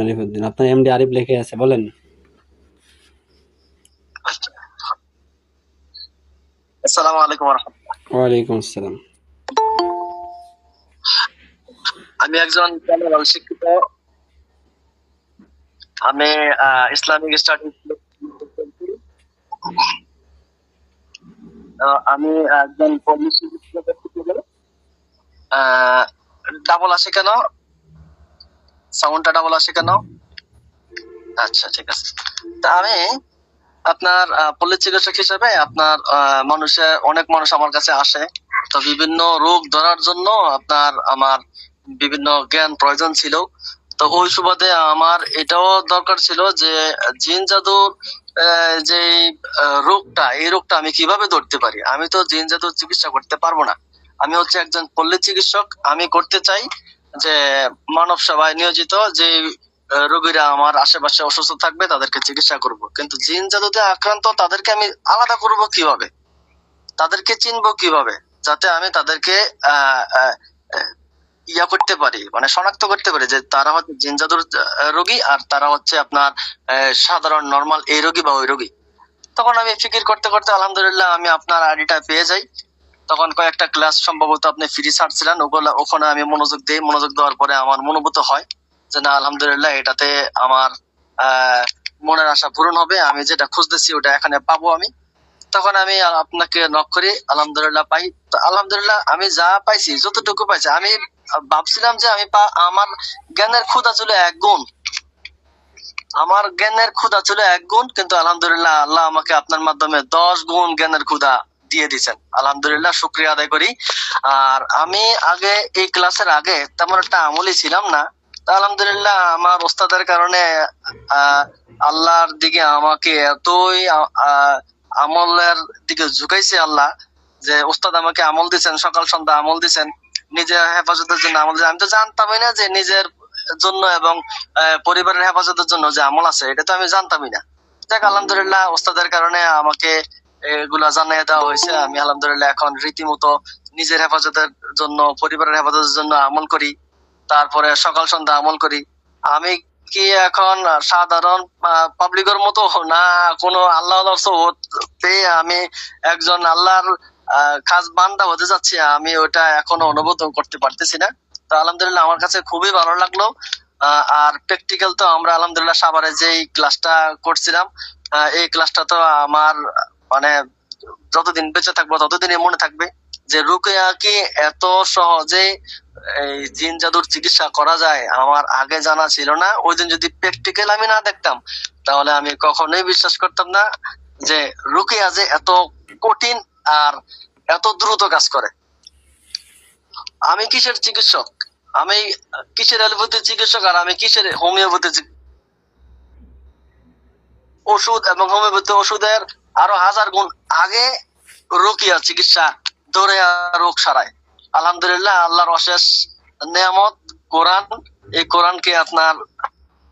আপনার এমডি আরিফ লেখে আছে, বলেন। আসসালামু আলাইকুম ওয়া রাহমাতুল্লাহ। ওয়ালাইকুম আসসালাম। আমি একজন জেনারেল শিক্ষিত। আমি ইসলামিক স্টাডিজ, আমি একজন ডাবল আসে কেন? সাউন্ডটা ডাবল আসে কেন? আচ্ছা, ঠিক আছে। তা আমি আপনার পল্লী চিকিৎসক হিসেবে আপনার অনেক মানুষ আমার কাছে আসে। তো বিভিন্ন রোগ ধরার জন্য আমার বিভিন্ন জ্ঞান প্রয়োজন ছিল। তো ওই সুবাদে আমার এটাও দরকার ছিল যে জিন জাদুর যে এই রোগটা আমি কিভাবে ধরতে পারি। আমি তো জিন জাদুর চিকিৎসা করতে পারবো না। আমি হচ্ছে একজন পল্লী চিকিৎসক। আমি করতে চাই যে মানব সেবায় নিয়োজিত যে রোগীরা আমার আশেপাশে অসুস্থ থাকবে তাদেরকে চিকিৎসা করব। কিন্তু জিন জাদুতে আক্রান্ত তাদেরকে আমি আলাদা করব কিভাবে, তাদেরকে চিনবো কিভাবে, যাতে আমি তাদেরকে করতে পারি, মানে শনাক্ত করতে পারি যে তারা হচ্ছে জিন জাদুর রোগী আর তারা হচ্ছে আপনার সাধারণ নর্মাল এই রোগী বা ওই রোগী। তখন আমি ফিকির করতে করতে আলহামদুলিল্লাহ আমি আপনার আইডিটা পেয়ে যাই। তখন কয়েকটা ক্লাস সম্ভবত আপনি ফ্রি ছাড়ছিলেন, ওখানে আমি মনোযোগ দিই। মনোযোগ দেওয়ার পরে আমার মনোভূত হয় যে না, আলহামদুলিল্লাহ এটাতে আমার মনের আশা পূরণ হবে, আমি যেটা খুঁজতেছি ওটা এখানে পাবো আমি। তখন আমি আপনাকে নক করি, আলহামদুলিল্লাহ পাই। তো আলহামদুলিল্লাহ আমি যা পাইছি, যতটুকু পাইছি, আমি ভাবছিলাম যে আমার জ্ঞানের ক্ষুধা ছিল 1 গুণ, আমার জ্ঞানের ক্ষুধা ছিল 1 গুণ, কিন্তু আলহামদুলিল্লাহ আল্লাহ আমাকে আপনার মাধ্যমে 10 গুণ জ্ঞানের ক্ষুধা দিয়ে দিয়েছেন। আলহামদুলিল্লাহ শুকরিয়া আদায় করি। আর আমি আগে এই ক্লাসের আগে তেমন একটা আমলি ছিলাম না। আলহামদুলিল্লাহ আমার ওস্তাদের কারণে আল্লাহর দিকে আমাকে এতই আমলের দিকে ঝুঁকাইছে আল্লাহ, যে ওস্তাদ আমাকে আমল দিচ্ছেন, সকাল সন্ধ্যা আমল দিচ্ছেন, নিজের হেফাজতের জন্য আমল দিচ্ছেন। আমি তো জানতামই না যে নিজের জন্য এবং পরিবারের হেফাজতের জন্য যে আমল আছে, এটা তো আমি জানতামই না। দেখ আলহামদুলিল্লাহ ওস্তাদের কারণে আমাকে এগুলা জানিয়ে দেওয়া হয়েছে। আমি আলহামদুলিল্লাহ এখন রীতিমতো নিজের হেফাজতের জন্য, পরিবারের হেফাজতের জন্য আমল করি, তারপরে সকাল সন্ধ্যা আমল করি। আমি কি এখন সাধারণ পাবলিকের মতো না কোনো আল্লাহ পেয়ে আমি একজন আল্লাহর খাস বান্দা হতে যাচ্ছি, আমি ওটা এখনো অনুভব করতে পারতেছি না। তো আলহামদুলিল্লাহ আমার কাছে খুবই ভালো লাগলো। আর প্র্যাকটিক্যাল তো আমরা আলহামদুলিল্লাহ সাভারে যেই ক্লাসটা করছিলাম, এই ক্লাসটা তো আমার মানে যতদিন বেঁচে থাকবো ততদিনই মনে থাকবে যে রুকিয়া কি এত সহজে এই জিন জাদুর চিকিৎসা করা যায়, আমার আগে জানা ছিল না। ওই দিন যদি প্র্যাকটিক্যাল আমি না দেখতাম তাহলে আমি কখনোই বিশ্বাস করতাম না যে রুকিয়া যে এত কঠিন আর এত দ্রুত কাজ করে। আমি কিসের চিকিৎসক, আমি কিসের অ্যালোপ্যাথি চিকিৎসক আর আমি কিসের হোমিওপ্যাথি ওষুধ এবং হোমিওপ্যাথি ওষুধের আরো 1000 গুণ আগে রুকিয়া চিকিৎসা ধরে রোগ সারায়। আলহামদুলিল্লাহ আল্লাহর অশেষ নিয়ামত কোরআন। এই কোরআনকে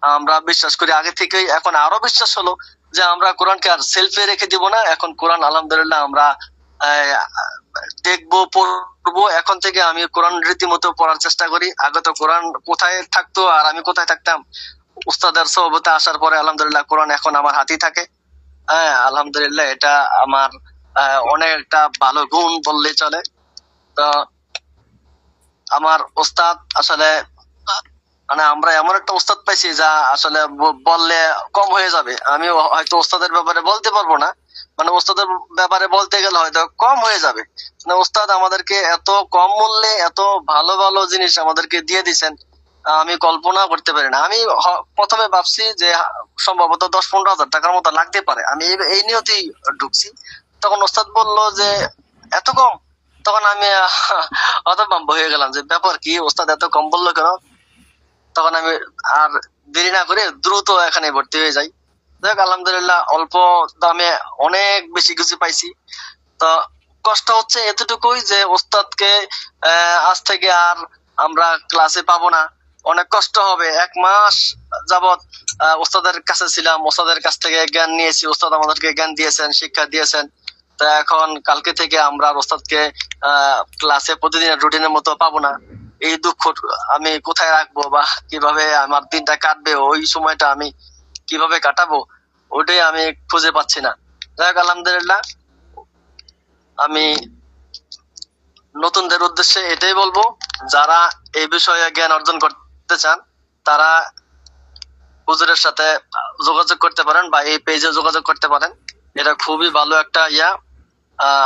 আমরা বিশ্বাস করি আগে থেকেই, এখন আরো বিশ্বাস হলো যে আমরা কোরআনকে আর সেলফে রেখে দিব না। এখন কোরআন আলহামদুলিল্লাহ আমরা দেখবো, পড়বো। এখন থেকে আমি কোরআন রীতিমতো পড়ার চেষ্টা করি। আগে তো কোরআন কোথায় থাকতো আর আমি কোথায় থাকতাম, উস্তাদের সোহবতে আসার পরে আলহামদুলিল্লাহ কোরআন এখন আমার হাতেই থাকে। হ্যাঁ আলহামদুলিল্লাহ এটা আমার অনেক একটা ভালো গুণ বললে চলে। তো আমার ওস্তাদ আসলে মানে আমরা এমন একটা ওস্তাদ পাইছি যা আসলে বললে কম হয়ে যাবে। আমি হয়তো ওস্তাদের ব্যাপারে বলতে পারবো না, মানে ওস্তাদের ব্যাপারে বলতে গেলে হয়তো কম হয়ে যাবে। মানে ওস্তাদ আমাদেরকে এত কম মূল্যে এত ভালো ভালো জিনিস আমাদেরকে দিয়ে দিচ্ছেন, আমি কল্পনা করতে পারি না। আমি প্রথমে ভাবছি যে সম্ভবত 10-15 হাজার টাকার মতো লাগতে পারে, আমি এই নিয়তেই ঢুকছি। তখন ওস্তাদ বলল যে এত কম, তখন আমি হতভম্ব হয়ে গেলাম যে ব্যাপার কি, ওস্তাদ এত কম বললো কেন। তখন আমি আর দেরি না করে দ্রুত এখানে ভর্তি হয়ে যাই। দেখ আলহামদুলিল্লাহ অল্প দামে অনেক বেশি কিছু পাইছি। তো কষ্ট হচ্ছে এতটুকুই যে ওস্তাদকে আজ থেকে আর আমরা ক্লাসে পাবো না, অনেক কষ্ট হবে। 1 মাস যাবত ওস্তাদের কাছে ছিলাম, ওস্তাদের কাছ থেকে জ্ঞান নিয়েছি, ওস্তাদ আমাদেরকে জ্ঞান দিয়েছেন, শিক্ষা দিয়েছেন। তা এখন কালকে থেকে আমরা ওস্তাদকে ক্লাসে প্রতিদিনের রুটিনের মতো পাবো না। এই দুঃখ আমি কোথায় রাখবো বা কিভাবে আমার দিনটা কাটবে, ওই সময়টা আমি কিভাবে কাটাবো ওটাই আমি খুঁজে পাচ্ছি না। যাক আলহামদুলিল্লাহ, আমি নতুনদের উদ্দেশ্যে এটাই বলবো, যারা এই বিষয়ে জ্ঞান অর্জন করতে চান তারা হুজুরের সাথে যোগাযোগ করতে পারেন বা এই পেজে যোগাযোগ করতে পারেন। এটা খুবই ভালো একটা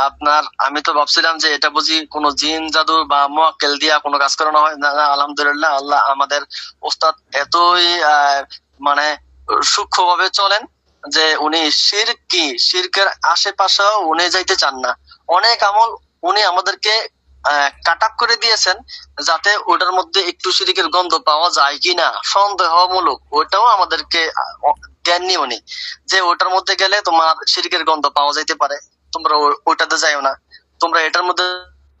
আপনার আমি তো ভাবছিলাম যে এটা বুঝি কোনো জিন জাদু বা মুয়াক্কেল দিয়া কোনো কাজ করানো হয় না। আলহামদুলিল্লাহ আল্লাহ আমাদের ওস্তাদ এতই মানে সূক্ষ্মভাবে চলেন যে উনি শিরকের আশেপাশেও উনি যাইতে চান না। অনেক আমল উনি আমাদেরকে কাটাপ করে দিয়েছেন যাতে ওটার মধ্যে একটু শিরকের গন্ধ পাওয়া যায় কিনা সন্দেহমূলক ওটাও আমাদেরকে দেননি উনি, যে ওটার মধ্যে গেলে তোমার শিরকের গন্ধ পাওয়া যাইতে পারে, তোমরা ওটাতে যাইও না, তোমরা এটার মধ্যে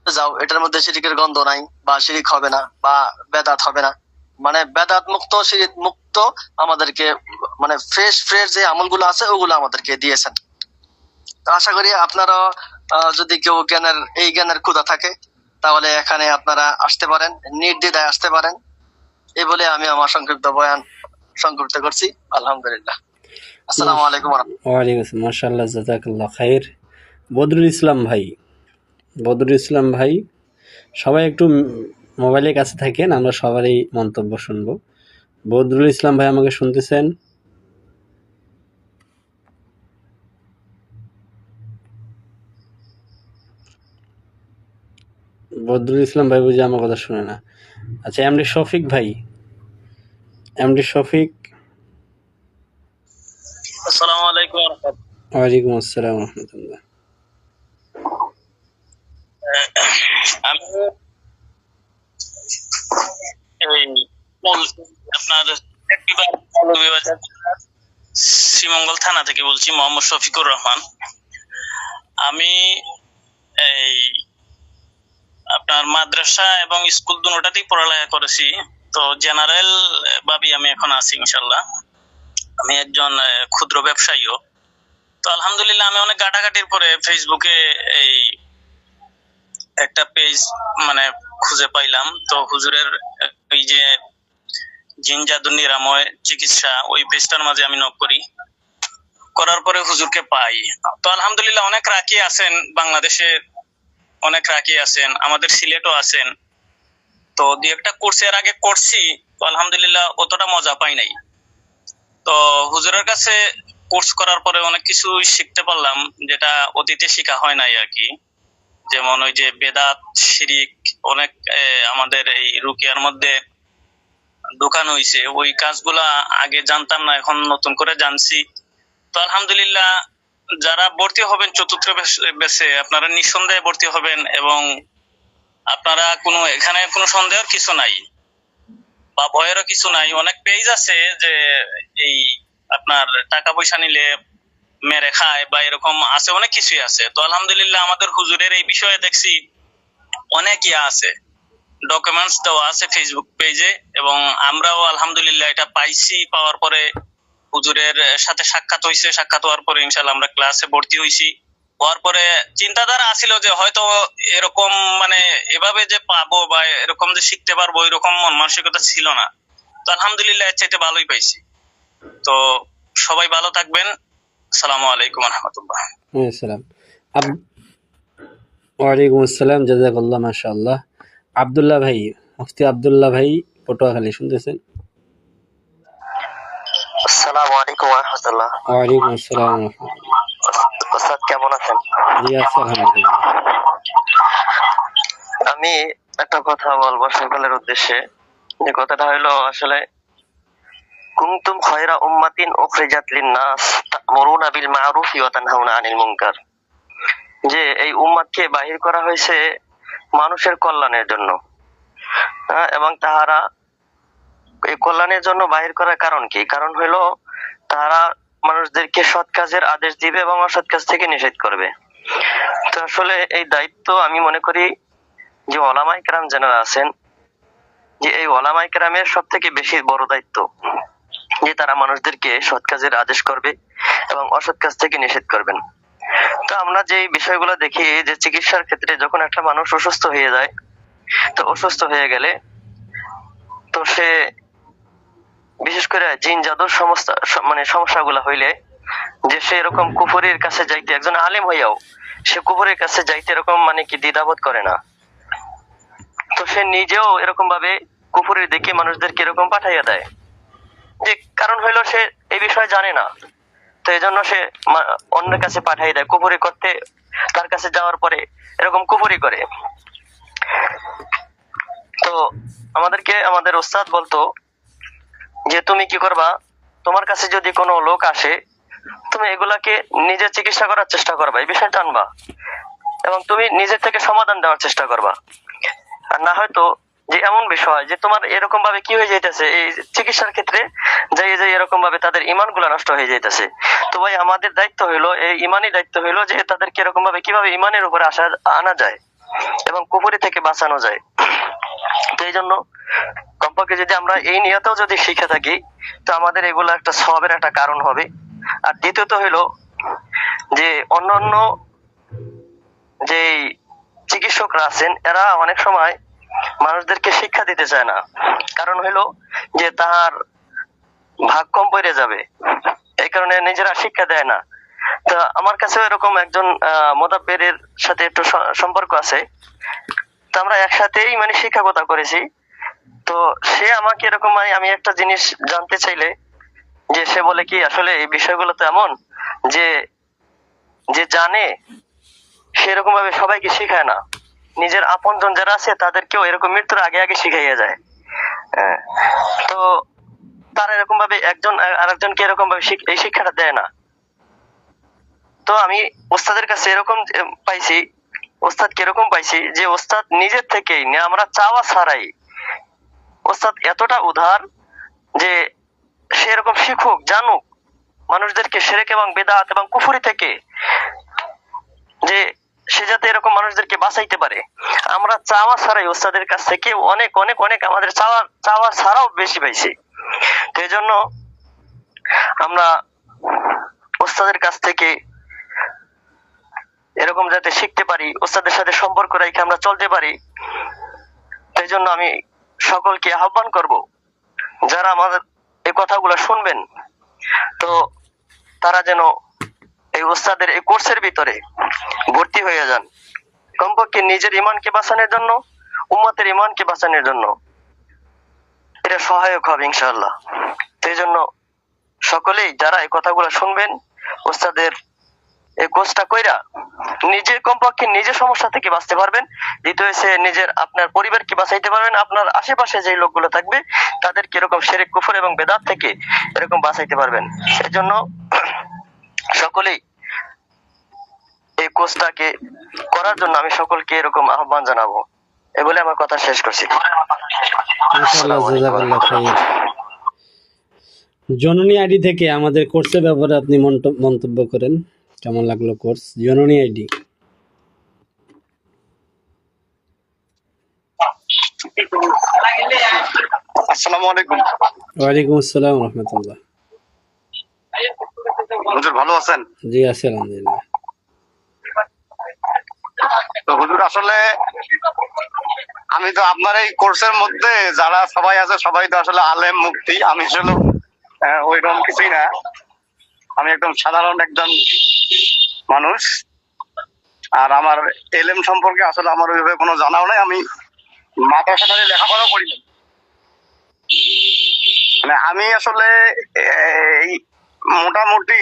যাও, এটার মধ্যে শিরিকের গন্ধ নাই বা শিরিক হবে না বা বেদাত হবে না। মানে বেদাত মুক্ত শিরিক মুক্ত আমাদেরকে মানে ফ্রেশ যে আমলগুলো আছে ওগুলো আমাদেরকে দিয়েছেন। আশা করি আপনারা যদি কেউ এই জ্ঞানের ক্ষুধা থাকে তাহলে এখানে আপনারা আসতে পারেন, নির্দ্বিধায় আসতে পারেন। এই বলে আমি আমার সংক্ষিপ্ত বয়ান সংক্ষিপ্ত করছি। আলহামদুলিল্লাহ, আসসালামু আলাইকুম। ওয়ালাইকুম আসসালাম। মাশাআল্লাহ, জাযাকাল্লাহ খাইর। বদরুল ইসলাম ভাই সবাই একটু মোবাইলের কাছে থাকেন, আমরা সবারই মন্তব্য শুনবো। বদরুল ইসলাম ভাই আমাকে শুনতেছেন? বদরুল ইসলাম ভাই বুঝি আমার কথা শুনে না। আচ্ছা, এমডি শফিক ভাই, আসসালামু আলাইকুম। ওয়ালাইকুম আসসালাম রাহমাতুল্লাহ। আমি আপনার শ্রীমঙ্গল থানা থেকে বলছি, মোহাম্মদ শফিকুর রহমান। আমি এই আপনার মাদ্রাসা এবং স্কুল দুটোতেই পড়ালেখা করেছি, তো জেনারেল ভাবে আমি এখন আছি ইনশাল্লাহ। আমি একজন ক্ষুদ্র ব্যবসায়ীও। তো আলহামদুলিল্লাহ আমি অনেক ঘাটাঘাটির পরে ফেসবুকে এই একটা পেজ মানে খুঁজে পাইলাম। তো হুজুরের এই যে জিন জাদু নিরাময় চিকিৎসা, ওই পেজটার মাঝে আমি নক করার পরে হুজুরকে পাই। তো আলহামদুলিল্লাহ অনেক রাকি আছেন বাংলাদেশে, অনেক রাকি আছেন, আমাদের সিলেটও আছেন। তো দুই একটা কোর্সের আগে করছি, তো আলহামদুলিল্লাহ অতটা মজা পাই নাই। তো হুজুরের কাছে কোর্স করার পরে অনেক কিছু শিখতে পারলাম যেটা অতীতে শেখা হয় নাই আর কি। যেমন ওই যে বেদাত শিরিক অনেক আমাদের এই রুকিয়ার মধ্যে ঢোকানো হয়েছে, ওই কাজগুলা আগে জানতাম না, এখন নতুন করে জানছি। তো আলহামদুলিল্লাহ যারা ভর্তি হবেন চতুর্থ ব্যাচে আপনারা নিঃসন্দেহে ভর্তি হবেন, এবং আপনারা এখানে কোনো সন্দেহের কিছু নাই বা ভয়েরও কিছু নাই। অনেক পেজ আছে যে এই আপনার টাকা পয়সা নিলে মেরে খায় বা এরকম আছে, অনেক কিছুই আছে। তো আলহামদুলিল্লাহ আমাদের হুজুরের এই বিষয়ে দেখছি অনেক আছে, ডকুমেন্টস দেওয়া আছে ফেসবুক পেজে, এবং আমরাও আলহামদুলিল্লাহ এটা পাইছি। পাওয়ার পরে হুজুরের সাথে সাক্ষাৎ হয়েছে, সাক্ষাৎ হওয়ার পরে ইনশাল্লাহ আমরা ক্লাসে ভর্তি হয়েছি। হওয়ার পরে চিন্তাধারা আসিল যে হয়তো এরকম মানে এভাবে যে পাবো বা এরকম যে শিখতে পারবো এরকম মন মানসিকতা ছিল না। তো আলহামদুলিল্লাহ এর চাইতে ভালোই পাইছি। তো সবাই ভালো থাকবেন। আসসালামু আলাইকুম রহমতুল্লাহ। আসসালাম। ওয়ালাইকুম আসসালাম, জাযাকাল্লাহ, মাশাআল্লাহ। আব্দুল্লাহ ভাই, মুফতি আব্দুল্লাহ ভাই, পটুয়াখালী, শুনতেছেন? আসসালামু আলাইকুম ওয়া রাহমাতুল্লাহ। ওয়ালাইকুম আসসালাম ওয়া রাহমাতুল্লাহ। ওস্তাদ কেমন আছেন? জি আছি, আলহামদুলিল্লাহ। আমি একটা কথা বলবো সকলের উদ্দেশ্যে। যে কথাটা হলো আসলে কুনতুম খায়রা উম্মাতিন উখরিজাত লিন-নাস তা'মুরুনা বিল মা'রুফি ওয়া তানহাউনা আনিল মুনকার। যে এই উম্মাতকে বাহির করা হয়েছে মানুষের কল্যাণের জন্য, এবং তাহারা এই কল্যাণের জন্য বাহির করার কারণ কি? কারণ হলো তারা মানুষদেরকে সৎ কাজের আদেশ দিবে এবং অসৎ কাজ থেকে নিষেধ করবে। তো আসলে এই দায়িত্ব আমি মনে করি যে ওলামায়ে কেরাম যারা আছেন, যে এই ওলামায়ে কেরামের সব থেকে বেশি বড় দায়িত্ব যে তারা মানুষদেরকে সৎ কাজের আদেশ করবে এবং অসৎ কাজ থেকে নিষেধ করবেন। তো আমরা যে বিষয়গুলো দেখি যে চিকিৎসার ক্ষেত্রে যখন একটা মানুষ অসুস্থ হয়ে যায়, তো অসুস্থ হয়ে গেলে তো সে বিশেষ করে জিন জাদুর সমস্যাগুলো হইলে যে সে এরকম কুফরের কাছে যাইতে, একজন আলেম হইয়াও সে কুফরের কাছে যাইতে এরকম কি দ্বিধাবোধ করে না। তো সে নিজেও এরকম ভাবে কুফরের দিকে মানুষদেরকে এরকম পাঠাইয়া দেয়, যে কারণ হইলো সে এই বিষয়ে জানে না, তো এই জন্য সে অন্যের কাছে পাঠাই দেয় কুফরি করতে। তার কাছে যাওয়ার পরে এরকম কুফরি করে। তো আমাদেরকে আমাদের ওস্তাদ বলতো যে তুমি কি করবা, তোমার কাছে যদি কোনো লোক আসে তুমি এগুলাকে নিজে চিকিৎসা করার চেষ্টা করবা, এই বিষয় জানবা এবং তুমি নিজের থেকে সমাধান দেওয়ার চেষ্টা করবা। আর না হয়তো যে এমন বিষয় যে তোমার এরকম ভাবে কি হয়ে যাইতেছে এই চিকিৎসার ক্ষেত্রে যাই এরকম ভাবে তাদের ইমান গুলা নষ্ট হয়ে যাইতেছে। তো ভাই আমাদের দায়িত্ব হইলো, এই ইমানই দায়িত্ব হইলো যে তাদেরকে এরকম ভাবে কিভাবে ইমানের উপরে আনা যায় এবং কুফরি থেকে বাঁচানো যায়। তো এই জন্য কমপক্ষে যদি আমরা এই নিয়তেও যদি শিখে থাকি তো আমাদের এগুলো একটা সওয়াবের একটা কারণ হবে। আর দ্বিতীয়ত হইলো যে অন্যান্য যে চিকিৎসকরা আছেন এরা অনেক সময় মানুষদেরকে শিক্ষা দিতে চায় না, কারণ হইলো যে তাহার ভাগ কম পড়ে যাবে, এই কারণে নিজেরা শিক্ষা দেয় না। তো আমার কাছেও এরকম একজন মোদাব্বেরের সাথে একটু সম্পর্ক আছে, তো আমরা একসাথেই শিক্ষকতা করেছি। তো সে আমাকে এরকম আমি একটা জিনিস জানতে চাইলে যে সে বলে কি আসলে এই বিষয়গুলো তো এমন যে যে জানে সেরকম ভাবে সবাইকে শিখায় না, নিজের আপনজন যারা আছে তাদেরকেও এরকম মৃত্যুর আগে আগে শিখাইয়া যায়। তো তারা এরকম ভাবে একজন আরেকজনকে এরকম ভাবে এই শিক্ষাটা দেয় না। তো আমি ওস্তাদের কাছে এরকম পাইছি, ওস্তাদ কিরকম পাইছি যে ওস্তাদ নিজের থেকেই আমরা চাওয়া ছাড়াই ওস্তাদ এতটা উদার যে সে এরকম শিখুক, জানুক মানুষদেরকে শিরক এবং বিদআত এবং কুফরি থেকে, যে সে যাতে এরকম মানুষদেরকে বাঁচাইতে পারে। আমরা চাওয়া ছাড়াই ওস্তাদের কাছ থেকে অনেক অনেক অনেক আমাদের চাওয়া ছাড়াও বেশি পাইছি। তো এই জন্য আমরা ওস্তাদের কাছ থেকে এরকম যাতে শিখতে পারি, ওস্তাদের সাথে সম্পর্ক রেখে আমরা চলতে পারি, সেই জন্য আমি সকলকে আহ্বান করব যারা আমাদের এই কথাগুলো শুনবেন তো তারা যেন এই ওস্তাদের এই কোর্সের ভিতরে ভর্তি হয়ে যান, কমপক্ষে নিজের ইমানকে বাঁচানোর জন্য, উম্মতের ইমানকে বাঁচানোর জন্য এটা সহায়ক হবে ইনশাআল্লাহ। সেই জন্য সকলেই যারা এই কথাগুলো শুনবেন ওস্তাদের এই কোর্সটা কইরা নিজে কমপক্ষে নিজের সমস্যা থেকে বাঁচতে পারবেন, দ্বিতীয় হচ্ছে নিজের আপনার পরিবারকে বাঁচাইতে পারবেন, আপনার আশেপাশে যে লোকগুলো থাকবে তাদেরকে এরকম শিরক কুফর এবং বেদাত থেকে এরকম বাঁচাইতে পারবেন। সেই জন্য সকলেই এই কোর্সটাকে করার জন্য আমি সকলকে এরকম আহ্বান জানাবো। এ বলে আমার কথা শেষ করছি। ইনশাআল্লাহ, জাযাকাল্লাহ খাইর। জননী আইডি থেকে আমাদের কোর্সের ব্যাপারে আপনি মন্তব্য করেন, কেমন লাগলো কোর্স? জননী আইডি। আসসালামু আলাইকুম। ওয়ালাইকুম আসসালাম ওয়া রাহমাতুল্লাহ। হুজুর ভালো আছেন? জি আছি আলহামদুলিল্লাহ। তো হুজুর আসলে আমি তো আপনার এই কোর্সের মধ্যে যারা সবাই আছে সবাই তো আসলে আলেম মুফতি, আমি আসলে ওইরকম কিছুই না, আমি একদম সাধারণ একজন মানুষ। আর আমার এলএম সম্পর্কে আসলে আমার ওইভাবে কোনো জানাও নাই। আমি মাদ্রাসায় লেখাপড়াও করি নাই। মানে আমি আসলে এই মোটামুটি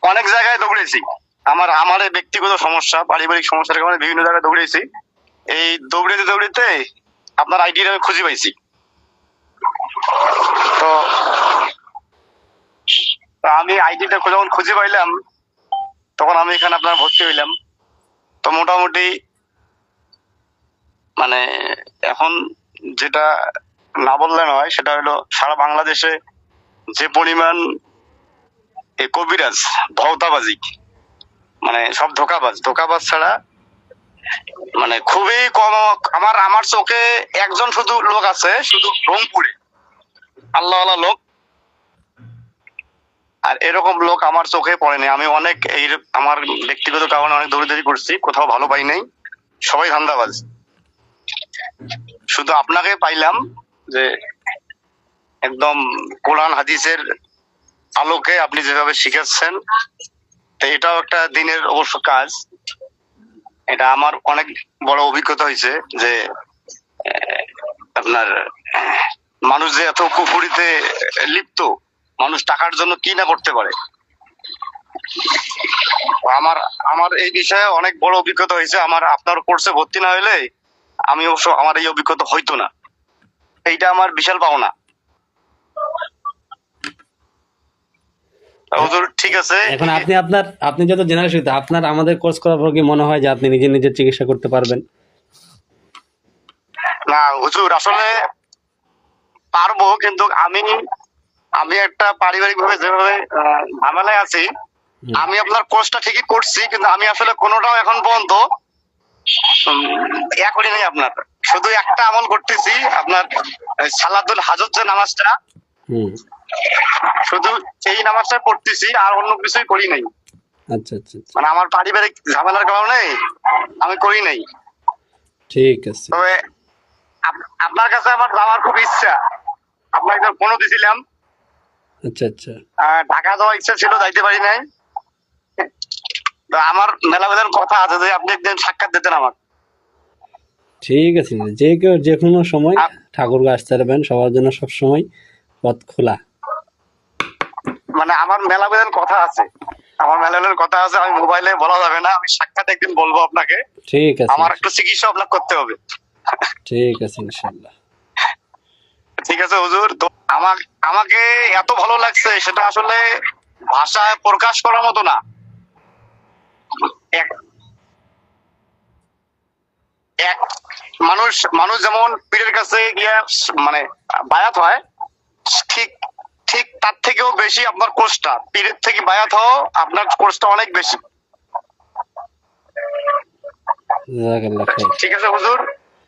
অনেক জায়গায় দৌড়েছি। আমার এই ব্যক্তিগত সমস্যা, পারিবারিক সমস্যার কারণে বিভিন্ন জায়গায় দৌড়েছি। এই দৌড়াতে দৌড়াতে আপনার আইডিটা আমি খুঁজে পাইছি। তো আমি আইডিটা যখন খুঁজে পাইলাম তখন আমি এখানে আপনার ভর্তি হইলাম। তো মোটামুটি মানে এখন যেটা না বললে নয়, সেটা হলো সারা বাংলাদেশে যে পরিমাণ এই কবিরাজ, ভৌতাবাজি, মানে সব ধোকাবাজ ছাড়া মানে খুবই কম। আমার চোখে একজন শুধু লোক আছে, শুধু রংপুরে, আল্লাহওয়ালা লোক। আর এরকম লোক আমার চোখে পড়েনি। আমি অনেক আমার ব্যক্তিগত কারণে অনেক দৌড়াদৌড়ি করছি, কোথাও ভালো পাই নাই, সবাই ধান্দাবাজ। শুধু আপনাকে পাইলাম যে একদম কোরআন হাদিসের আলোকে আপনি যেভাবে শিখাচ্ছেন, এটাও একটা দিনের অবশ্য কাজ। এটা আমার অনেক বড় অভিজ্ঞতা হয়েছে যে আপনার মানুষ যে এত কুফুরিতে লিপ্ত, মানুষ টাকার জন্য কি না করতে পারে। আমার এই বিষয়ে অনেক বড় অভিজ্ঞতা হয়েছে। আপনার কোর্সে ভর্তি না হইলে আমি অবশ্য আমার এই অভিজ্ঞতা হইতো না। এইটা আমার বিশাল পাওনা। হুজুর ঠিক আছে। এখন আপনি যত জেনারেল, আপনার আমাদের কোর্স করার পর কি মনে হয় যে আপনি নিজের চিকিৎসা করতে পারবেন? না হুজুর, আসলে পারবো, কিন্তু আমি একটা পারিবারিক ভাবে যেভাবে ঝামেলায় আছি, আমি আপনার কোর্সটা ঠিকই করছি, কিন্তু আমি আসলে কোনোটাও এখন পর্যন্ত করি নাই। আপনার শুধু একটা আমল করতেছি, আপনার সালাতুল হাজত যে নামাজটা, শুধু এই নামাজটা পড়তেছি, আর অন্য কিছুই করি নাই। আচ্ছা আচ্ছা, মানে আমার পারিবারিক ঝামেলার কারণে আমি করি নাই। ঠিক আছে। তবে আপনার কাছে আমার যাওয়ার খুব ইচ্ছা। আপনাকে ফোনও দিছিলাম। আচ্ছা আচ্ছা, ঢাকা যাওয়ার ইচ্ছা ছিল, যাইতে পারি নাই। আমার মেলা কথা আছে যে আপনি একদিন সাক্ষাৎ দিতেন আমার। ঠিক আছে, যে কেউ যে কোনো সময় ঠাকুরকে আসতে পারবেন, সবার জন্য সব সময় পথ খোলা। মানে আমার মেলা কথা আছে, আমি মোবাইলে বলা যাবে না। আমি সাক্ষাৎ একদিন বলবো আপনাকে। ঠিক আছে, আমার একটু চিকিৎসা আপনাকে করতে হবে। ঠিক আছে ইনশাআল্লাহ। ঠিক আছে হুজুর। তো আমাকে এত ভালো লাগছে, সেটা আসলে ভাষায় প্রকাশ করার মতো না। মানুষ যেমন পীরের কাছে গিয়ে মানে বায়াত হয়, ঠিক তার থেকেও বেশি আপনার কোর্সটা, পীরের থেকে বায়াত হও, আপনার কোর্সটা অনেক বেশি। জাযাকাল্লাহ খাইর। ঠিক আছে হুজুর,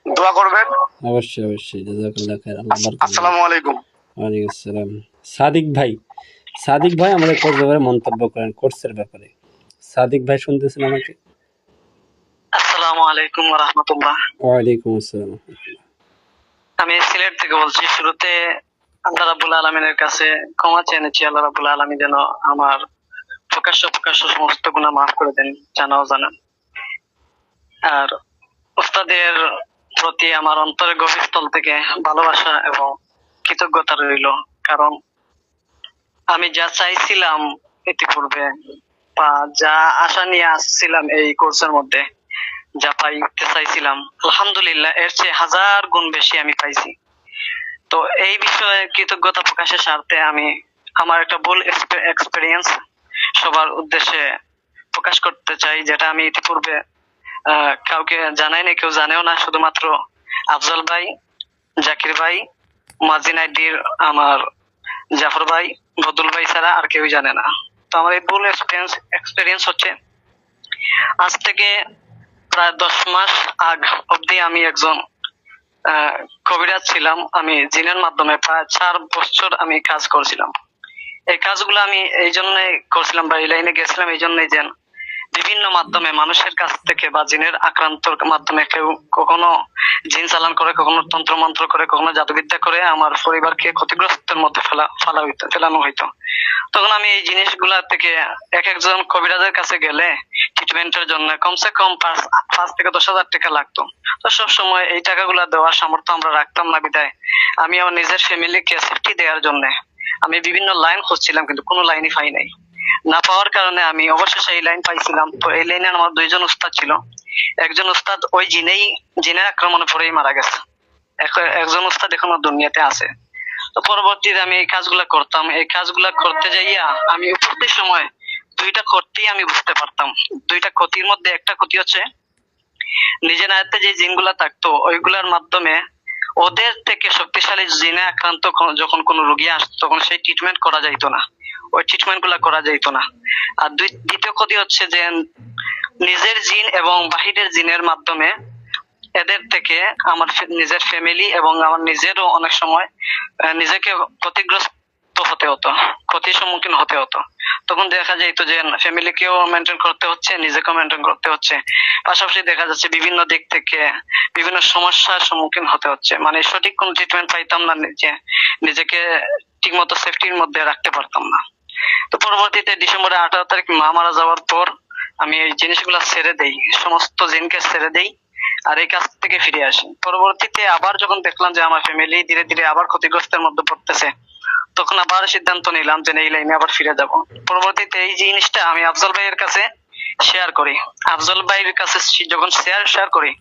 দোয়া করবেন। অবশ্যই জাযাকাল্লাহ খাইর। আল্লাহ বারাকাত। আসসালামু আলাইকুম। ওয়ালাইকুম আসসালাম। সাদিক ভাই আমাদের কোর্স ব্যাপারে মন্তব্য করেন, কোর্সের ব্যাপারে। সাদিক ভাই শুনতেছেন আমাকে? আসসালামু আলাইকুম ওয়া রাহমাতুল্লাহ। ওয়ালাইকুম আসসালাম। আমি সিলেট থেকে বলছি। শুরুতে আল্লাহ রাব্বুল আলামিনের কাছে ক্ষমা চেয়েছি, আল্লাহ রাব্বুল আলামিন যেন আমার প্রকাশ্য সমস্ত গুনাহ মাফ করে দেন, জানাও জানান। আর উস্তাদের প্রতি আমার অন্তরের গভীর স্থল থেকে ভালোবাসা এবং কৃতজ্ঞতা রইল। কারণ আমি যা চাইছিলাম ইতিপূর্বে, বা যা আশা নিয়ে আসছিলাম এই কোর্সের মধ্যে, যা পাইতে চাইছিলাম, আলহামদুলিল্লাহ এর চেয়ে 1000 গুণ বেশি আমি পাইছি। তো এই বিষয়ে কৃতজ্ঞতা প্রকাশের স্বার্থে আমি আমার একটা ভুল এক্সপেরিয়েন্স সবার উদ্দেশ্যে প্রকাশ করতে চাই, যেটা আমি ইতিপূর্বে কাউকে জানাই না, কেউ জানেও না। শুধুমাত্র আফজল ভাই, জাকির ভাই, মুয়াজ্জিন আইডির আমার জাফর ভাই, বদুল ভাই ছাড়া আর কেউ জানে না। তো আমার এই ভুল এক্সপেরিয়েন্স হচ্ছে, আজ থেকে প্রায় 10 মাস আগ অব্দি আমি একজন কবিরাজ ছিলাম। আমি জিনের মাধ্যমে প্রায় 4 বছর আমি কাজ করছিলাম। এই কাজগুলো আমি এই জন্যই করছিলাম বা এই লাইনে গেছিলাম এই জন্যই, যে বিভিন্ন মাধ্যমে মানুষের কাছ থেকে বা জিনের আক্রান্তর মাধ্যমে কেউ কখনো জিন চালান করে, কখনো তন্ত্র মন্ত্র করে, কখনো জাদুবিদ্যা করে আমার পরিবারকে ক্ষতিগ্রস্তের মধ্যে ফেলানো হইতো। তখন আমি এই জিনিসগুলা থেকে এক একজন কবিরাজের কাছে গেলে ট্রিটমেন্টের জন্য কমসে কম 5 থেকে 10,000 টাকা লাগতো। তো সব সময় এই টাকাগুলা দেওয়ার সামর্থ্য আমরা রাখতাম না, বিধায় আমি আমার নিজের ফ্যামিলিকে সেফটি দেওয়ার জন্য আমি বিভিন্ন লাইন খুঁজছিলাম, কিন্তু কোনো লাইনই পাই নাই। না পাওয়ার কারণে আমি অবশেষে এই লাইন পাইছিলাম। তো এই লাইনে আমার 2জন উস্তাদ ছিল। একজন উস্তাদ ওই জিনের আক্রমণে পড়েই মারা গেছে, একজন উস্তাদ এখনো দুনিয়াতে আছে। তো পরবর্তীতে আমি এই কাজগুলা করতাম। এই কাজগুলা করতে যাইয়া আমি উপরতে সময় 2টা ক্ষতি আমি বুঝতে পারতাম। 2টা ক্ষতির মধ্যে একটা ক্ষতি হচ্ছে নিজের আয়ত্তে যে জিনগুলা থাকতো ওইগুলার মাধ্যমে ওদের থেকে শক্তিশালী জিনে আক্রান্ত যখন কোনো রোগী আসতো তখন সেই ট্রিটমেন্ট করা যাইতো না, ওই ট্রিটমেন্ট গুলা করা যাইতো না। আর দ্বিতীয় ক্ষতি হচ্ছে যে নিজের জিন এবং বাহিরের জিনের মাধ্যমে এদের থেকে আমার নিজের ফ্যামিলি এবং আমার নিজেরও অনেক সময় নিজেকে ক্ষতিগ্রস্ত হতে হতো, ক্ষতির সম্মুখীন হতে হতো। তখন দেখা যাইতো যে ফ্যামিলিকেও মেনটেন করতে হচ্ছে, নিজেকেও মেনটেন করতে হচ্ছে, পাশাপাশি দেখা যাচ্ছে বিভিন্ন দিক থেকে বিভিন্ন সমস্যার সম্মুখীন হতে হচ্ছে। মানে সঠিক কোন ট্রিটমেন্ট পাইতাম না, নিজেকে ঠিকমতো সেফটির মধ্যে রাখতে পারতাম না। তো পরবর্তীতে ডিসেম্বরের 18 তারিখ মা মারা যাওয়ার পর আমি এই জিনিসগুলা ছেড়ে দেই, সমস্ত জিনকে ছেড়ে দেই আর এই কাজ থেকে ফিরে আসি। পরবর্তীতে আবার যখন দেখলাম যে আমার ফ্যামিলি ধীরে ধীরে আবার ক্ষতিগ্রস্তের মধ্যে পড়তেছে, তখন আবার সিদ্ধান্ত নিলাম যে এই লাইনে আবার ফিরে যাব। পরবর্তীতে এই জিনিসটা আমি আফজল ভাইয়ের কাছে শেয়ার করি। আফজল ভাইয়ের কাছে যখন শেয়ার করি